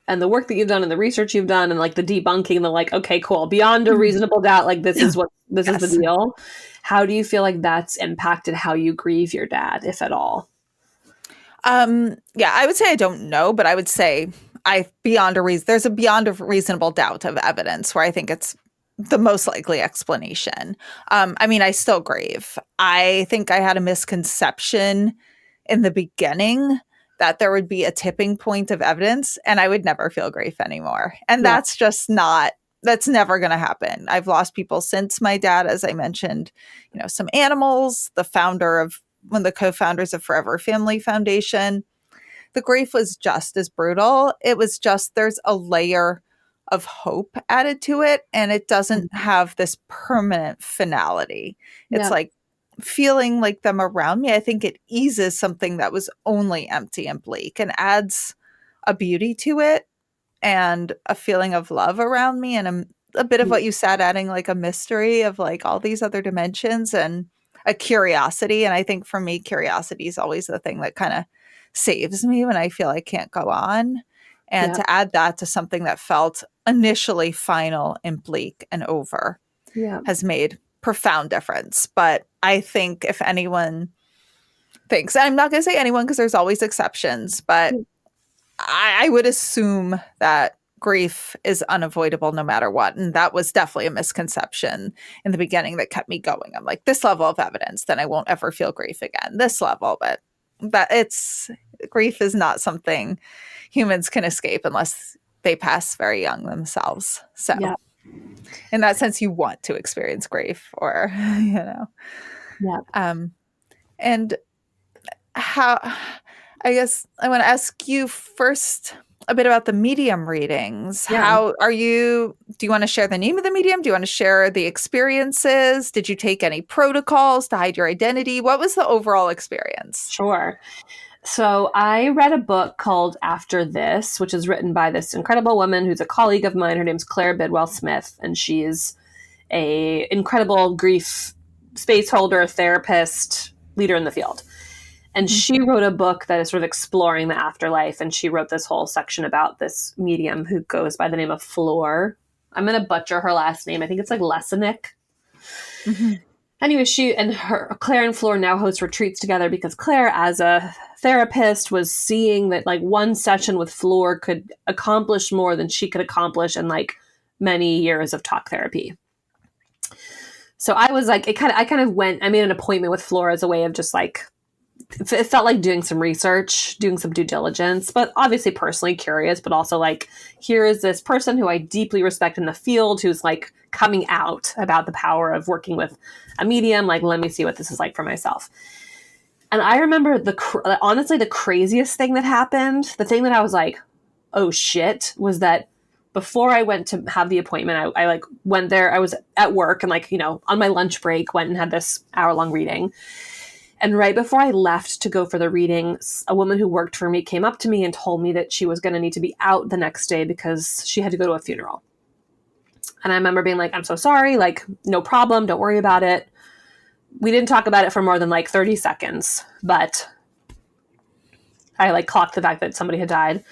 and the work that you've done and the research you've done and like the debunking, the like, okay, cool, beyond a reasonable doubt, like this is is the deal. How do you feel like that's impacted how you grieve your dad, if at all? Yeah, I would say I don't know, but I would say there's a beyond a reasonable doubt of evidence where I think it's the most likely explanation. I mean, I still grieve. I think I had a misconception in the beginning that there would be a tipping point of evidence and I would never feel grief anymore. And that's never going to happen. I've lost people since my dad, as I mentioned, some animals, one of the co-founders of Forever Family Foundation. The grief was just as brutal. It was just, there's a layer of hope added to it, and it doesn't have this permanent finality. It's like feeling like them around me. I think it eases something that was only empty and bleak and adds a beauty to it and a feeling of love around me, and a bit of what you said, adding like a mystery of like all these other dimensions and a curiosity. And I think for me, curiosity is always the thing that kind of saves me when I feel I can't go on. And to add that to something that felt initially final and bleak and over has made profound difference. But I think if anyone thinks, and I'm not going to say anyone because there's always exceptions, but I would assume that grief is unavoidable no matter what. And that was definitely a misconception in the beginning that kept me going. I'm like, this level of evidence, then I won't ever feel grief again. This level, but grief is not something humans can escape unless they pass very young themselves. So in that sense, you want to experience grief or, and how, I guess I want to ask you first a bit about the medium readings. How do you want to share the name of the medium? Do you want to share the experiences? Did you take any protocols to hide your identity? What was the overall experience? Sure. So I read a book called After This, which is written by this incredible woman who's a colleague of mine. Her name's Claire Bidwell Smith, and she is a incredible grief space holder, therapist, leader in the field. And she wrote a book that is sort of exploring the afterlife. And she wrote this whole section about this medium who goes by the name of Floor. I'm going to butcher her last name. I think it's like Lesenick. Anyway, Claire and Floor now host retreats together because Claire, as a therapist, was seeing that like one session with Floor could accomplish more than she could accomplish in like many years of talk therapy. So I was like, I made an appointment with Floor as a way of just like, it felt like doing some research, doing some due diligence, but obviously personally curious, but also like, here is this person who I deeply respect in the field who's like coming out about the power of working with a medium. Like, let me see what this is like for myself. And I remember honestly, the craziest thing that happened, the thing that I was like, oh shit, was that before I went to have the appointment, I like went there, I was at work and like, on my lunch break, went and had this hour-long reading. And right before I left to go for the reading, a woman who worked for me came up to me and told me that she was going to need to be out the next day because she had to go to a funeral. And I remember being like, I'm so sorry, like, no problem, don't worry about it. We didn't talk about it for more than like 30 seconds, but I like clocked the fact that somebody had died.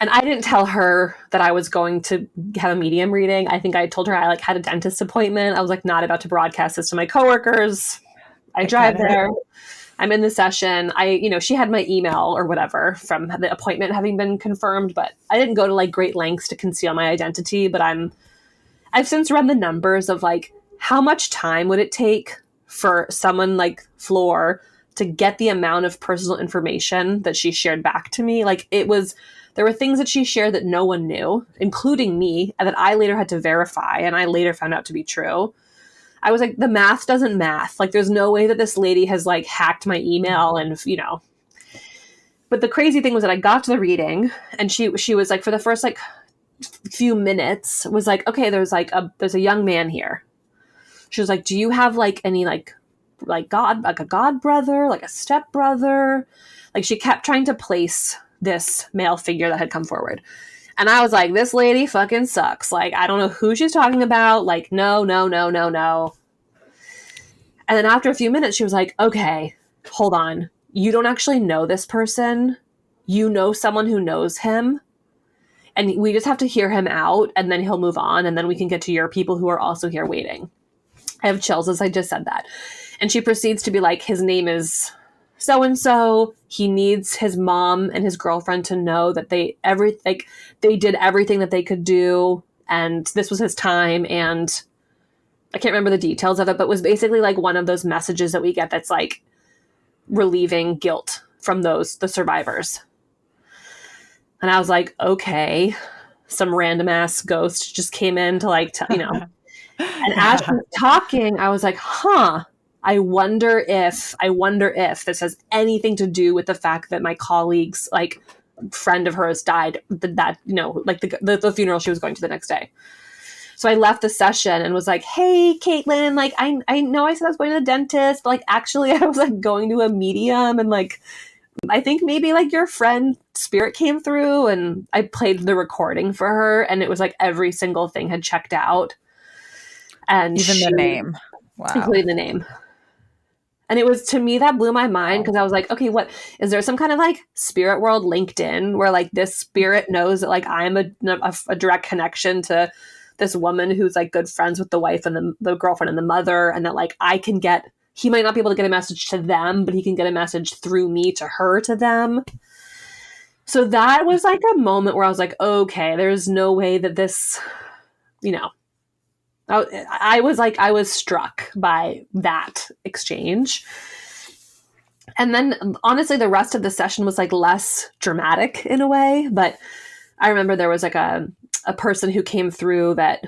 And I didn't tell her that I was going to have a medium reading. I think I told her I like had a dentist appointment. I was like not about to broadcast this to my coworkers. I drive there. I'm in the session. She had my email or whatever from the appointment having been confirmed, but I didn't go to like great lengths to conceal my identity. But I've since run the numbers of like, how much time would it take for someone like Floor to get the amount of personal information that she shared back to me? Like there were things that she shared that no one knew, including me, and that I later had to verify and I later found out to be true. I was like, the math doesn't math. Like, there's no way that this lady has like hacked my email and, But the crazy thing was that I got to the reading and she was like, for the first like few minutes was like, okay, there's a young man here. She was like, do you have like any like God, like a god brother, like a step brother? Like she kept trying to place this male figure that had come forward. And I was like, this lady fucking sucks. Like, I don't know who she's talking about. Like, no. And then after a few minutes, she was like, okay, hold on. you don't actually know this person. You know someone who knows him. And we just have to hear him out, and then he'll move on, and then we can get to your people who are also here waiting. I have chills as I just said that. And she proceeds to be like, his name is so-and-so. He needs his mom and his girlfriend to know that they did everything that they could do, and this was his time. And I can't remember the details of it, but it was basically like one of those messages that we get that's like relieving guilt from the survivors. And I was like, okay, some random ass ghost just came in to like, And as she was talking, I was like, I wonder if this has anything to do with the fact that my colleague's like friend of hers died that, like the funeral she was going to the next day. So I left the session and was like, hey, Caitlin, like, I know I said I was going to the dentist, but like, actually I was like going to a medium, and like, I think maybe like your friend spirit came through, and I played the recording for her, and it was like every single thing had checked out. And even the name. Wow. Including the name. And it was, to me, that blew my mind, because I was like, okay, what is there some kind of like spirit world LinkedIn where like this spirit knows that like I'm a direct connection to this woman who's like good friends with the wife and the girlfriend and the mother, and that like he might not be able to get a message to them, but he can get a message through me to her, to them. So that was like a moment where I was like, okay, there's no way that this, I was struck by that exchange. And then honestly, the rest of the session was like less dramatic in a way, but I remember there was like a person who came through that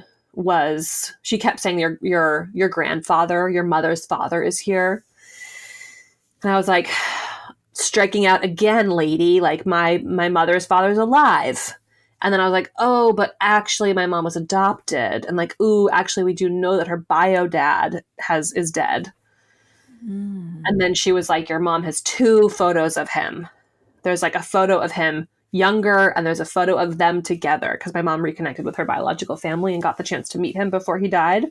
she kept saying your grandfather, your mother's father, is here. And I was like, striking out again, lady, like my mother's father's alive. And then I was like, oh, but actually my mom was adopted. And like, ooh, actually we do know that her bio dad is dead. And then she was like, your mom has 2 photos of him. There's like a photo of him younger, and there's a photo of them together, because my mom reconnected with her biological family and got the chance to meet him before he died.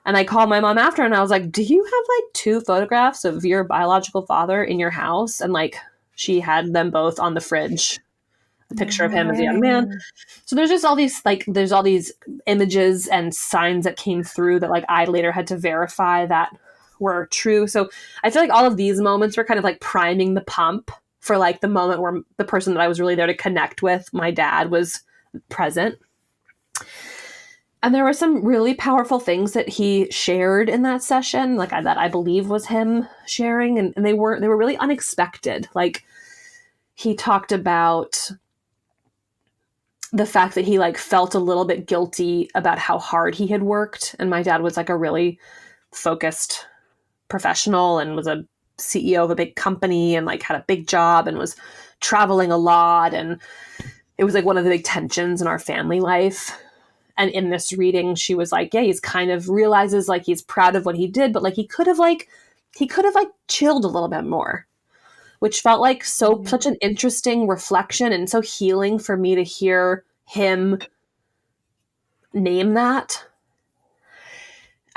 And I called my mom after, and I was like, do you have like 2 photographs of your biological father in your house? And like, she had them both on the fridge, a picture of him as a young man. So there's just all these there's all these images and signs that came through that like I later had to verify that were true. So I feel like all of these moments were kind of like priming the pump for like the moment where the person that I was really there to connect with, my dad, was present. And there were some really powerful things that he shared in that session, like that I believe was him sharing, and they were really unexpected. Like, he talked about the fact that he like felt a little bit guilty about how hard he had worked, and my dad was like a really focused professional and was a CEO of a big company and like had a big job and was traveling a lot, and it was like one of the big tensions in our family life. And in this reading, she was like, yeah, he's kind of realizes like he's proud of what he did, but like he could have chilled a little bit more, which felt like such an interesting reflection and so healing for me to hear him name that.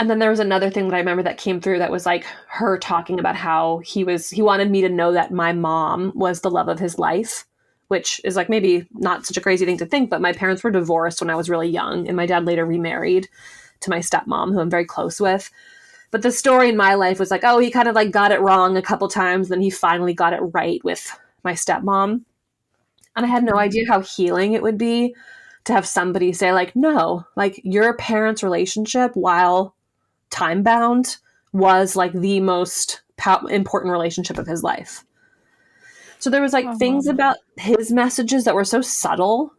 And then there was another thing that I remember that came through that was like her talking about how he wanted me to know that my mom was the love of his life, which is like maybe not such a crazy thing to think, but my parents were divorced when I was really young, and my dad later remarried to my stepmom, who I'm very close with. But the story in my life was like, oh, he kind of like got it wrong a couple times, then he finally got it right with my stepmom. And I had no idea how healing it would be to have somebody say like, no, like your parents' relationship, while time bound, was like the most important relationship of his life. So there was like things about his messages that were so subtle,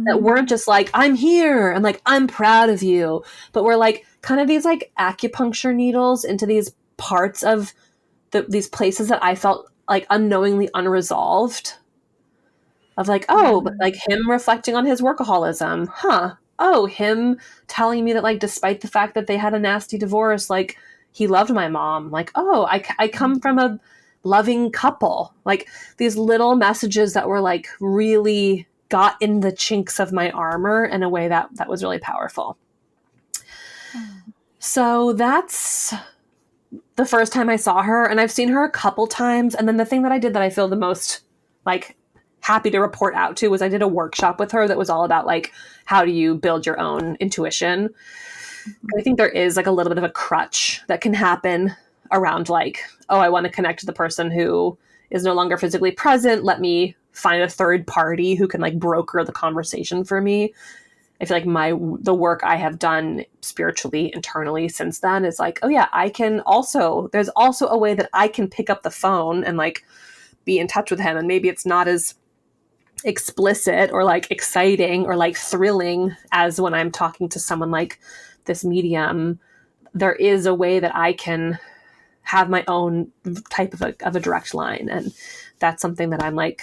that weren't just like, I'm here and like, I'm proud of you, but were like kind of these like acupuncture needles into these parts of these places that I felt like unknowingly unresolved. Of like, oh, but like him reflecting on his workaholism. Oh, him telling me that like, despite the fact that they had a nasty divorce, like he loved my mom. Like, oh, I come from a loving couple. Like these little messages that were like really got in the chinks of my armor in a way that was really powerful. So that's the first time I saw her, and I've seen her a couple times. And then the thing that I did that I feel the most like happy to report out to was I did a workshop with her that was all about like, how do you build your own intuition? I think there is like a little bit of a crutch that can happen around like, oh, I want to connect to the person who is no longer physically present. Let me find a third party who can like broker the conversation for me. I feel like the work I have done spiritually, internally since then is like, oh yeah, there's also a way that I can pick up the phone and like be in touch with him. And maybe it's not as explicit or like exciting or like thrilling as when I'm talking to someone like this medium. There is a way that I can have my own type of a direct line. And that's something that I'm like,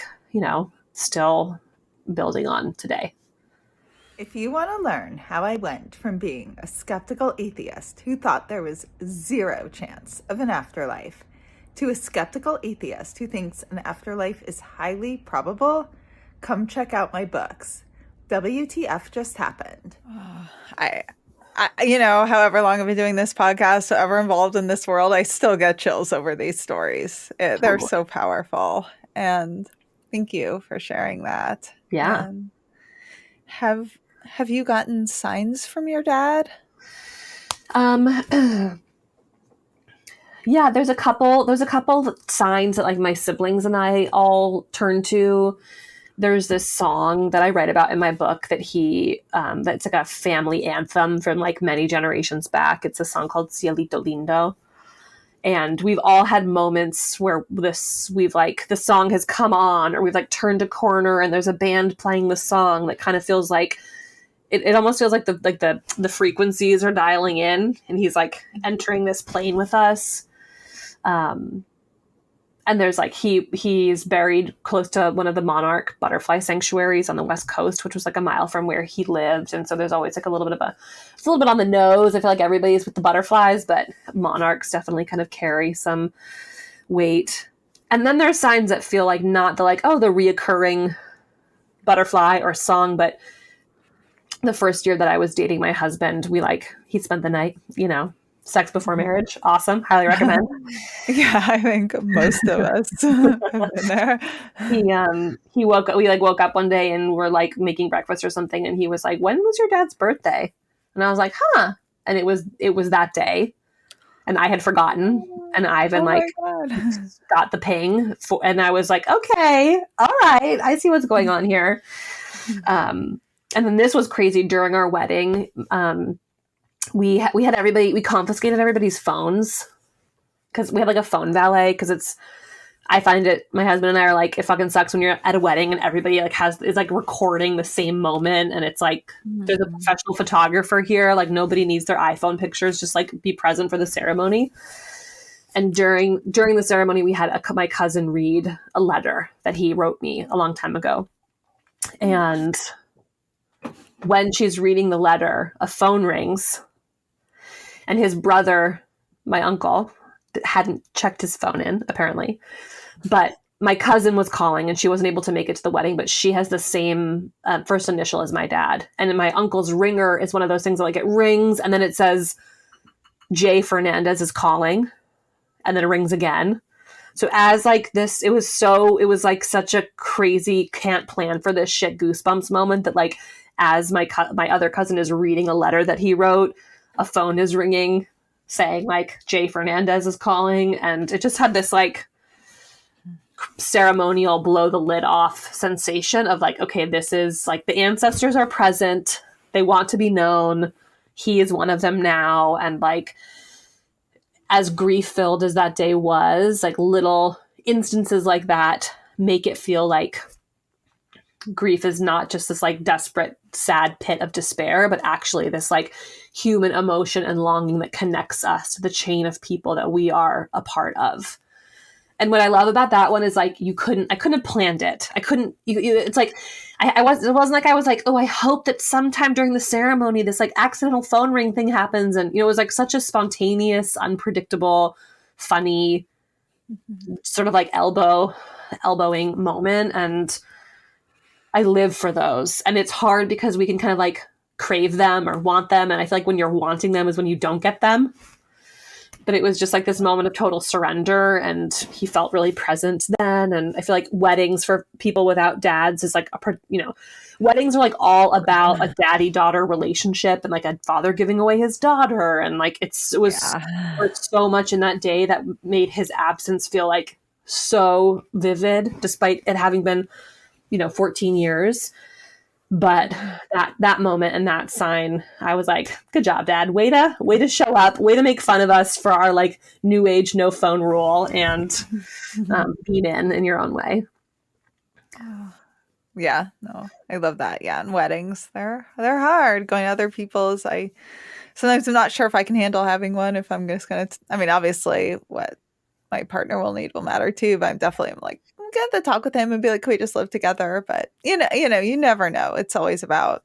still building on today. If you want to learn how I went from being a skeptical atheist who thought there was zero chance of an afterlife to a skeptical atheist who thinks an afterlife is highly probable, come check out my books. WTF Just Happened. I however long I've been doing this podcast, however involved in this world, I still get chills over these stories. They're so powerful. And thank you for sharing that. Yeah. Have you gotten signs from your dad? Yeah, there's a couple signs that like my siblings and I all turn to. There's this song that I write about in my book that that's like a family anthem from like many generations back. It's a song called Cielito Lindo. And we've all had moments where the song has come on, or we've like turned a corner and there's a band playing the song that kind of feels like it almost feels like the frequencies are dialing in and he's like entering this plane with us. And there's like, he's buried close to one of the monarch butterfly sanctuaries on the West Coast, which was like a mile from where he lived. And so there's always like it's a little bit on the nose. I feel like everybody's with the butterflies, but monarchs definitely kind of carry some weight. And then there's signs that feel like not the reoccurring butterfly or song, but the first year that I was dating my husband, he spent the night, sex before marriage. Awesome. Highly recommend. Yeah, I think most of us have been there. We woke up one day and we're like making breakfast or something. And he was like, when was your dad's birthday? And I was like, huh. And it was that day. And I had forgotten. And Ivan got the ping and I was like, okay, all right. I see what's going on here. And then this was crazy during our wedding. We had we confiscated everybody's phones because we had like a phone valet. Because I find my husband and I are like, it fucking sucks when you're at a wedding and everybody is like recording the same moment. And it's like, there's a professional photographer here. Like nobody needs their iPhone pictures. Just like be present for the ceremony. And during the ceremony, we had my cousin read a letter that he wrote me a long time ago. And when she's reading the letter, a phone rings and his brother, my uncle, hadn't checked his phone in apparently, but my cousin was calling and she wasn't able to make it to the wedding, but she has the same first initial as my dad. And my uncle's ringer is one of those things that like it rings and then it says J. Fernandez is calling and then it rings again. So as like this, it was like such a crazy can't plan for this shit goosebumps moment that like, as my other cousin is reading a letter that he wrote, a phone is ringing saying like J. Fernandez is calling. And it just had this like ceremonial blow the lid off sensation of like, okay, this is like the ancestors are present. They want to be known. He is one of them now. And like, as grief filled as that day was, like little instances like that make it feel like grief is not just this like desperate, sad pit of despair, but actually this like human emotion and longing that connects us to the chain of people that we are a part of. And what I love about that one is like, I couldn't have planned it. I couldn't, it's like, it wasn't like I was like, oh, I hope that sometime during the ceremony, this like accidental phone ring thing happens. And, it was like such a spontaneous, unpredictable, funny, sort of like elbowing moment. And I live for those. And it's hard because we can kind of like crave them or want them. And I feel like when you're wanting them is when you don't get them. but it was just like this moment of total surrender, and he felt really present then. And I feel like weddings for people without dads is like weddings are like all about a daddy-daughter relationship and like a father giving away his daughter, and like it was so much in that day that made his absence feel like so vivid, despite it having been 14 years. But that moment and that sign, I was like, good job, Dad. Way to show up, way to make fun of us for our like new age no phone rule, and beat in your own way. Yeah, no, I love that. Yeah, and weddings, they're hard. Going to other people's, sometimes I'm not sure if I can handle having one. If I'm just gonna, I mean, obviously, what my partner will need will matter too. But I'm like, I'm gonna have to talk with him and be like, can we just live together? But you never know. It's always about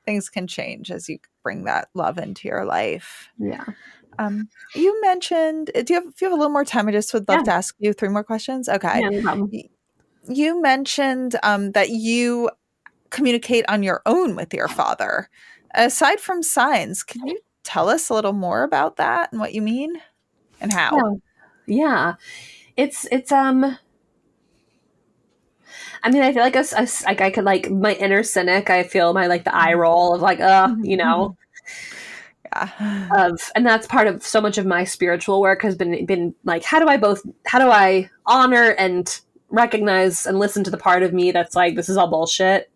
things can change as you bring that love into your life. Yeah. You mentioned, if you have a little more time, I just would love to ask you 3 more questions. Okay. Yeah, no problem. You mentioned that you communicate on your own with your father. Aside from signs, can you tell us a little more about that and what you mean and how? Yeah. It's I mean, I feel like I could like my inner cynic. I feel my like the eye roll of like, Yeah. And that's part of so much of my spiritual work has been like, how do I honor and recognize and listen to the part of me that's like, this is all bullshit,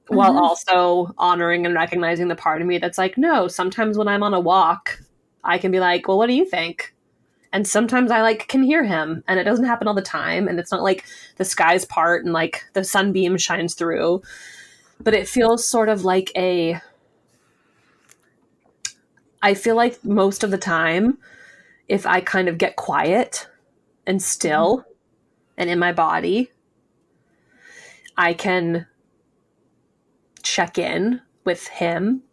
while also honoring and recognizing the part of me that's like, no, sometimes when I'm on a walk, I can be like, well, what do you think? And sometimes I like can hear him, and it doesn't happen all the time. And it's not like the skies part and like the sunbeam shines through, but it feels sort of like I feel like most of the time, if I kind of get quiet and still and in my body, I can check in with him.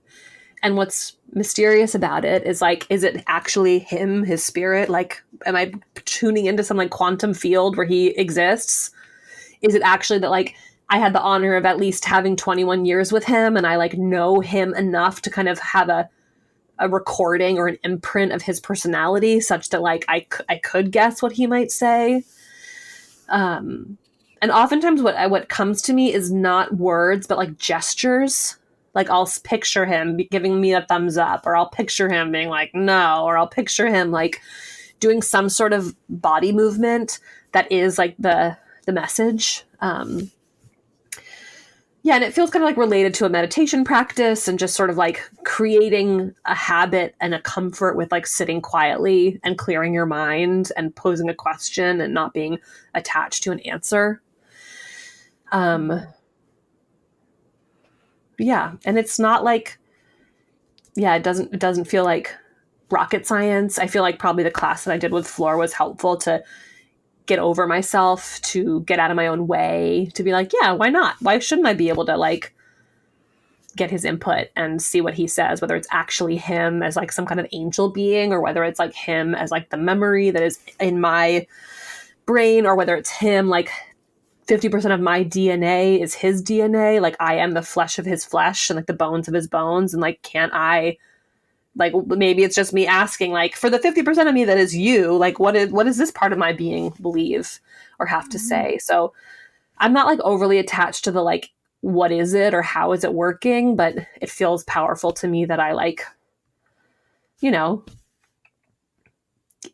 And what's mysterious about it is like, is it actually him, his spirit? Like, am I tuning into some like quantum field where he exists? Is it actually that like I had the honor of at least having 21 years with him, and I like know him enough to kind of have a recording or an imprint of his personality such that like I could guess what he might say? And oftentimes what comes to me is not words, but like gestures. Like I'll picture him giving me a thumbs up, or I'll picture him being like, no, or I'll picture him like doing some sort of body movement that is like the message. And it feels kind of like related to a meditation practice and just sort of like creating a habit and a comfort with like sitting quietly and clearing your mind and posing a question and not being attached to an answer. And it's not like, it doesn't feel like rocket science. I feel like probably the class that I did with Floor was helpful to get over myself, to get out of my own way, to be like, yeah, why not? Why shouldn't I be able to like get his input and see what he says, whether it's actually him as like some kind of angel being, or whether it's like him as like the memory that is in my brain, or whether it's him like 50% of my DNA is his DNA. Like I am the flesh of his flesh and like the bones of his bones. And like, can't I, like, maybe it's just me asking, like, for the 50% of me that is you, like, what is this part of my being believe or have to say? So I'm not like overly attached to the, like, what is it or how is it working? But it feels powerful to me that I like, and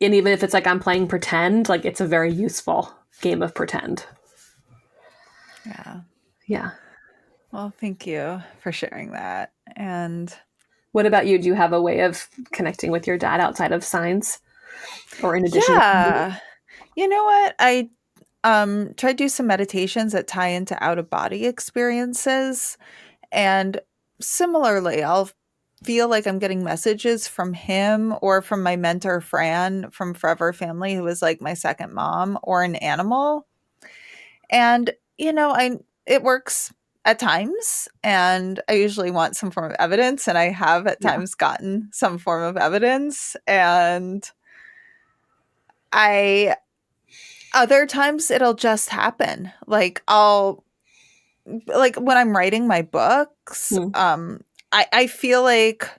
even if it's like I'm playing pretend, like it's a very useful game of pretend. Yeah. Well, thank you for sharing that. And what about you? Do you have a way of connecting with your dad outside of signs, or in addition? Yeah. You know what? I try to do some meditations that tie into out-of-body experiences. And similarly, I'll feel like I'm getting messages from him or from my mentor, Fran, from Forever Family, who was like my second mom, or an animal. And, it works at times, and I usually want some form of evidence, and I have at times gotten some form of evidence. And other times it'll just happen. Like when I'm writing my books, I feel like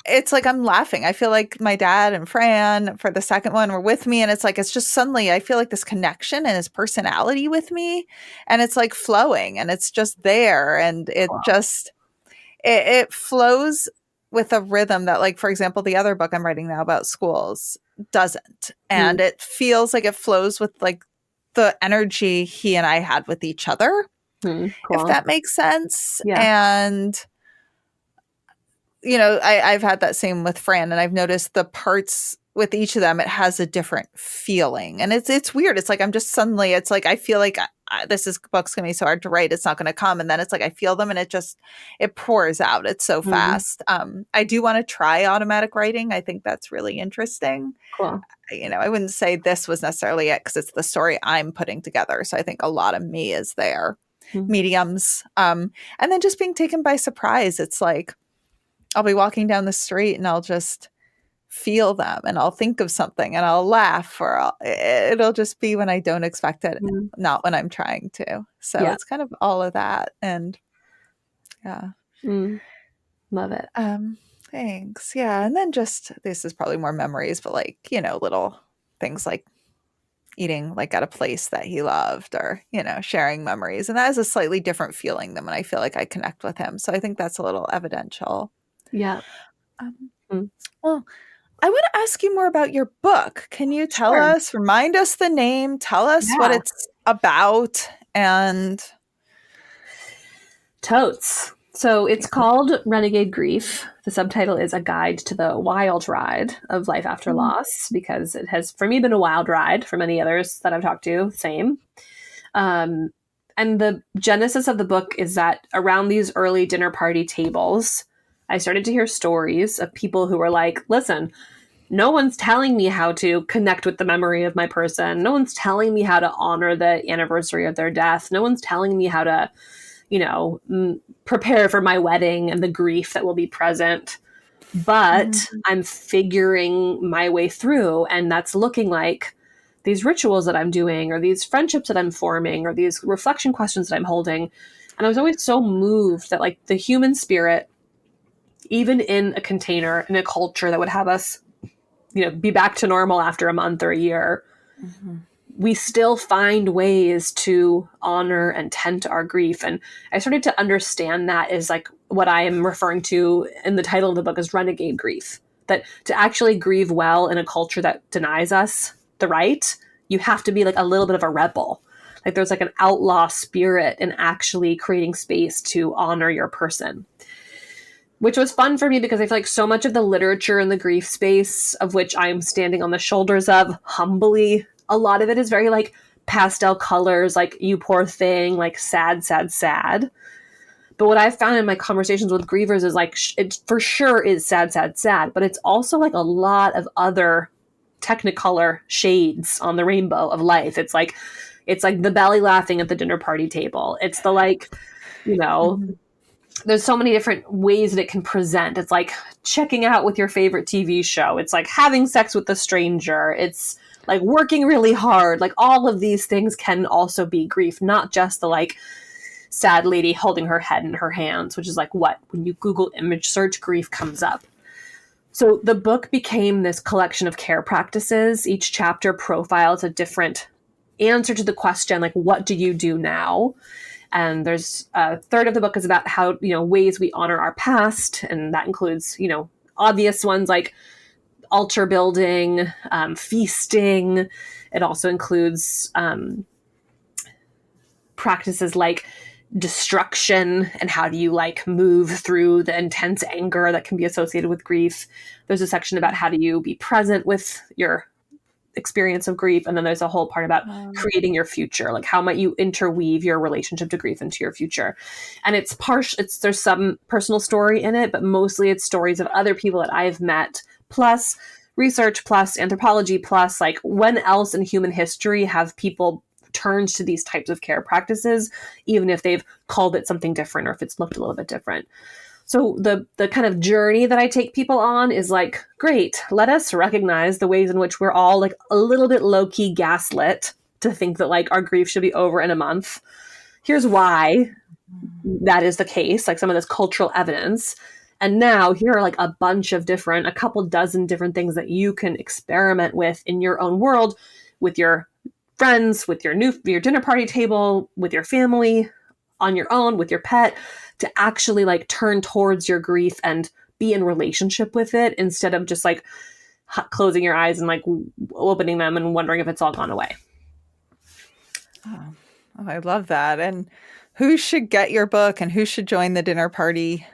it's like I'm laughing. I feel like my dad and Fran for the second one were with me, and it's like it's just suddenly I feel like this connection and his personality with me, and it's like flowing, and it's just there, and it flows with a rhythm that, like, for example, the other book I'm writing now about schools doesn't, and it feels like it flows with like the energy he and I had with each other, if that makes sense. And I've had that same with Fran, and I've noticed the parts with each of them, it has a different feeling, and it's weird. It's like I'm just suddenly, it's like I feel like book's gonna be so hard to write, it's not gonna come, and then it's like I feel them, and it pours out. It's so fast. I do want to try automatic writing. I think that's really interesting. Cool. I wouldn't say this was necessarily it because it's the story I'm putting together, so I think a lot of me is there. Mediums, and then just being taken by surprise. It's like I'll be walking down the street and I'll just feel them, and I'll think of something and I'll laugh, or it'll just be when I don't expect it, not when I'm trying to. So it's kind of all of that. And love it. Thanks. Yeah. And then just, this is probably more memories, but like, little things like eating like at a place that he loved, or, sharing memories. And that is a slightly different feeling than when I feel like I connect with him. So I think that's a little evidential. Yeah. Well, I want to ask you more about your book. Can you tell us, remind us the name, tell us what it's about, and... Totes. So it's called Renegade Grief. The subtitle is A Guide to the Wild Ride of Life After Loss, because it has, for me, been a wild ride. For many others that I've talked to, same. And the genesis of the book is that around these early dinner party tables, I started to hear stories of people who were like, listen, no one's telling me how to connect with the memory of my person. No one's telling me how to honor the anniversary of their death. No one's telling me how to, prepare for my wedding and the grief that will be present. But I'm figuring my way through, and that's looking like these rituals that I'm doing, or these friendships that I'm forming, or these reflection questions that I'm holding. And I was always so moved that, like, the human spirit, even in a container, in a culture that would have us, be back to normal after a month or a year, we still find ways to honor and tend to our grief. And I started to understand that is like what I am referring to in the title of the book is renegade grief. That to actually grieve well in a culture that denies us the right, you have to be like a little bit of a rebel. Like there's like an outlaw spirit in actually creating space to honor your person. Which was fun for me because I feel like so much of the literature in the grief space, of which I'm standing on the shoulders of humbly, a lot of it is very like pastel colors, like you poor thing, like sad, sad, sad. But what I've found in my conversations with grievers is like, it for sure is sad, sad, sad, but it's also like a lot of other technicolor shades on the rainbow of life. It's like the belly laughing at the dinner party table. It's the like, there's so many different ways that it can present. It's like checking out with your favorite TV show. It's like having sex with a stranger. It's like working really hard. Like all of these things can also be grief, not just the like sad lady holding her head in her hands, which is like what, when you Google image search, grief comes up. So the book became this collection of care practices. Each chapter profiles a different answer to the question, like, what do you do now? And there's a third of the book is about how, ways we honor our past. And that includes, obvious ones like altar building, feasting. It also includes practices like destruction and how do you like move through the intense anger that can be associated with grief. There's a section about how do you be present with your experience of grief. And then there's a whole part about creating your future. Like how might you interweave your relationship to grief into your future? And there's some personal story in it, but mostly it's stories of other people that I've met, plus research, plus anthropology, plus like when else in human history have people turned to these types of care practices, even if they've called it something different or if it's looked a little bit different. So the kind of journey that I take people on is like, great, let us recognize the ways in which we're all like a little bit low-key gaslit to think that like our grief should be over in a month. Here's why that is the case, like some of this cultural evidence. And now here are like a couple dozen different things that you can experiment with in your own world, with your friends, with your dinner party table, with your family, on your own, with your pet, to actually like turn towards your grief and be in relationship with it instead of just like closing your eyes and like opening them and wondering if it's all gone away. Oh, I love that. And who should get your book and who should join the dinner party?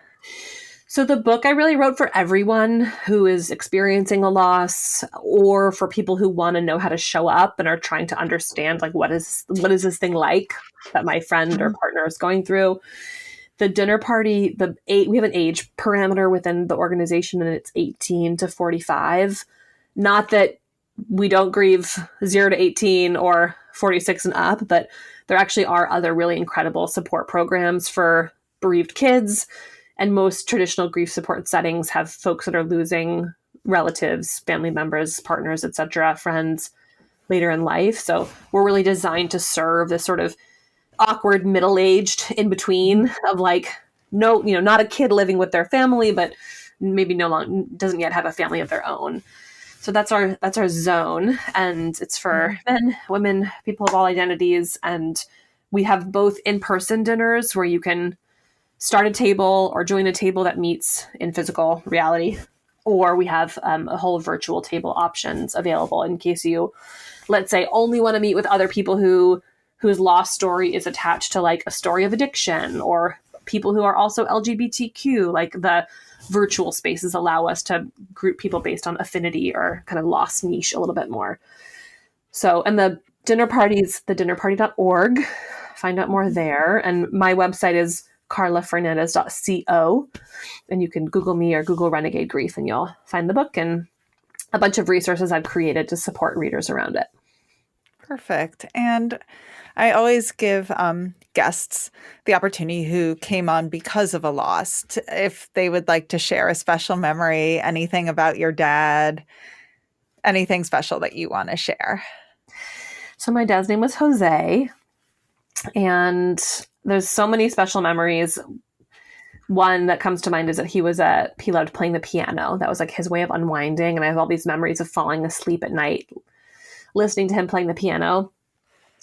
So the book I really wrote for everyone who is experiencing a loss, or for people who want to know how to show up and are trying to understand like what is this thing like that my friend or partner is going through. The dinner party, we have an age parameter within the organization, and it's 18 to 45. Not that we don't grieve 0 to 18 or 46 and up, but there actually are other really incredible support programs for bereaved kids. And most traditional grief support settings have folks that are losing relatives, family members, partners, etc., friends later in life. So we're really designed to serve this sort of awkward middle-aged in between of like, no, not a kid living with their family, but maybe doesn't yet have a family of their own. So that's our zone, and it's for men, women, people of all identities. And we have both in-person dinners where you can start a table or join a table that meets in physical reality, or we have a whole virtual table options available in case you, let's say, only want to meet with other people whose lost story is attached to like a story of addiction, or people who are also LGBTQ. Like the virtual spaces allow us to group people based on affinity or kind of lost niche a little bit more. So, and the dinner parties, thedinnerparty.org, find out more there. And my website is carlafernandez.co, and you can Google me or Google Renegade Grief and you'll find the book and a bunch of resources I've created to support readers around it. Perfect. And I always give guests the opportunity who came on because of a loss, if they would like to share a special memory, anything about your dad, anything special that you want to share. So my dad's name was Jose, and there's so many special memories. One that comes to mind is that he loved playing the piano. That was like his way of unwinding. And I have all these memories of falling asleep at night listening to him playing the piano.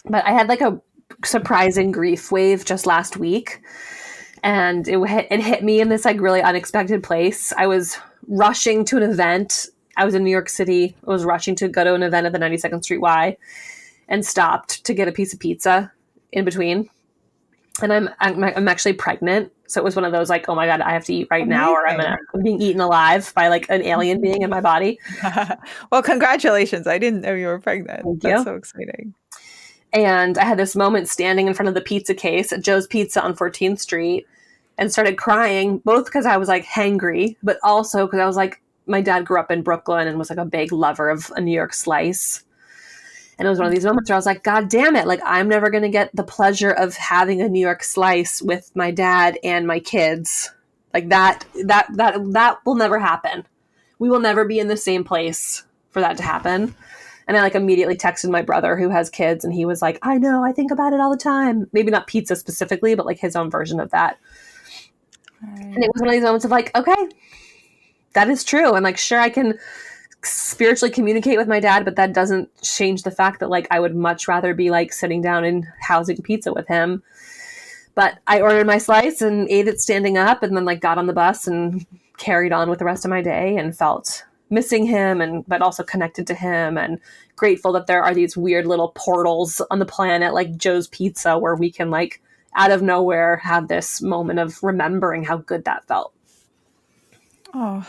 But I had like a surprising grief wave just last week, and it hit me in this like really unexpected place. I was rushing to an event. I was in New York City. I was rushing to go to an event at the 92nd Street Y, and stopped to get a piece of pizza in between. And I'm actually pregnant. So it was one of those like, oh my God, I have to eat right now, or I'm being eaten alive by like an alien being in my body. Well, congratulations. I didn't know you were pregnant. Thank That's you. so exciting. And I had this moment standing in front of the pizza case at Joe's Pizza on 14th Street and started crying, both because I was like hangry, but also because I was like, my dad grew up in Brooklyn and was like a big lover of a New York slice. And it was one of these moments where I was like, God damn it. Like, I'm never going to get the pleasure of having a New York slice with my dad and my kids. Like that will never happen. We will never be in the same place for that to happen. And I like immediately texted my brother who has kids, and he was like, I know, I think about it all the time. Maybe not pizza specifically, but like his own version of that. And it was one of these moments of like, okay, that is true. And like, sure, I can spiritually communicate with my dad, but that doesn't change the fact that like I would much rather be like sitting down and housing pizza with him. But I ordered my slice and ate it standing up, and then like got on the bus and carried on with the rest of my day, and felt missing him, but also connected to him, and grateful that there are these weird little portals on the planet like Joe's Pizza where we can like out of nowhere have this moment of remembering how good that felt. Oh,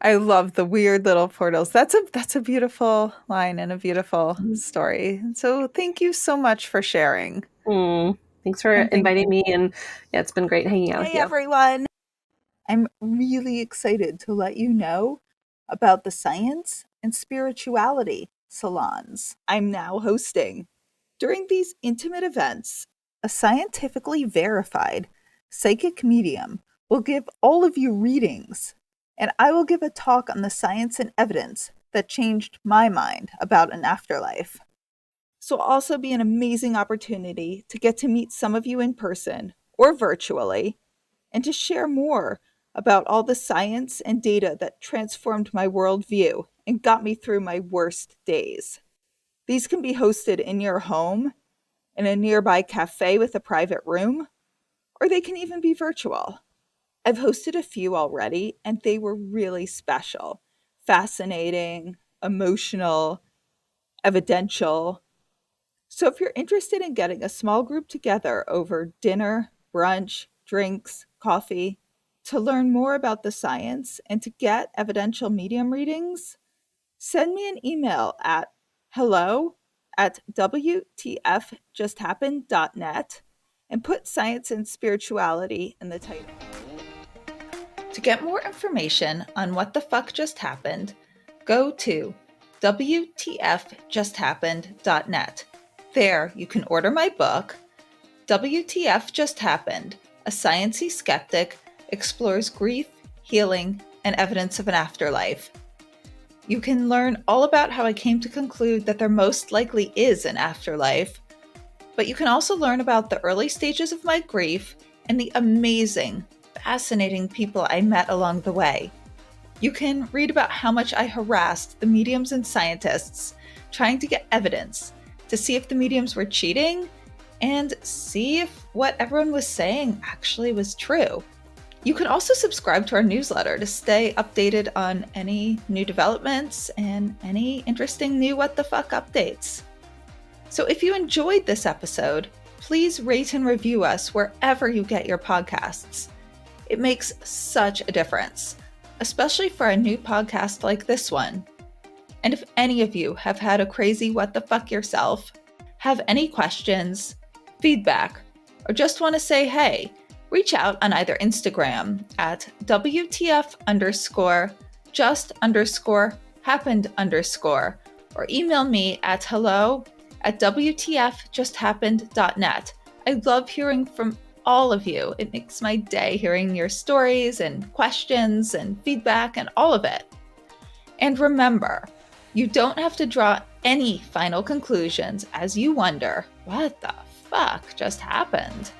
I love the weird little portals. That's a beautiful line and a beautiful story. So thank you so much for sharing. Thanks for inviting me. And yeah, it's been great hanging out with you. Hey, everyone. I'm really excited to let you know about the science and spirituality salons I'm now hosting. During these intimate events, a scientifically verified psychic medium will give all of you readings, and I will give a talk on the science and evidence that changed my mind about an afterlife. This will also be an amazing opportunity to get to meet some of you in person or virtually, and to share more about all the science and data that transformed my worldview and got me through my worst days. These can be hosted in your home, in a nearby cafe with a private room, or they can even be virtual. I've hosted a few already, and they were really special, fascinating, emotional, evidential. So if you're interested in getting a small group together over dinner, brunch, drinks, coffee, to learn more about the science and to get evidential medium readings, send me an email at hello@wtfjusthappened.net and put science and spirituality in the title. To get more information on what the fuck just happened, go to wtfjusthappened.net. There you can order my book, WTF Just Happened, A Sciencey Skeptic Explores Grief, Healing, and Evidence of an Afterlife. You can learn all about how I came to conclude that there most likely is an afterlife, but you can also learn about the early stages of my grief and the amazing, fascinating people I met along the way. You can read about how much I harassed the mediums and scientists trying to get evidence to see if the mediums were cheating and see if what everyone was saying actually was true. You can also subscribe to our newsletter to stay updated on any new developments and any interesting new what the fuck updates. So if you enjoyed this episode, please rate and review us wherever you get your podcasts. It makes such a difference, especially for a new podcast like this one. And if any of you have had a crazy what the fuck yourself, have any questions, feedback, or just want to say hey, reach out on either Instagram at WTF_just_happened_, or email me at hello@wtfjusthappened.net. I love hearing from all of you. It makes my day hearing your stories and questions and feedback and all of it. And remember, you don't have to draw any final conclusions as you wonder, what the fuck just happened?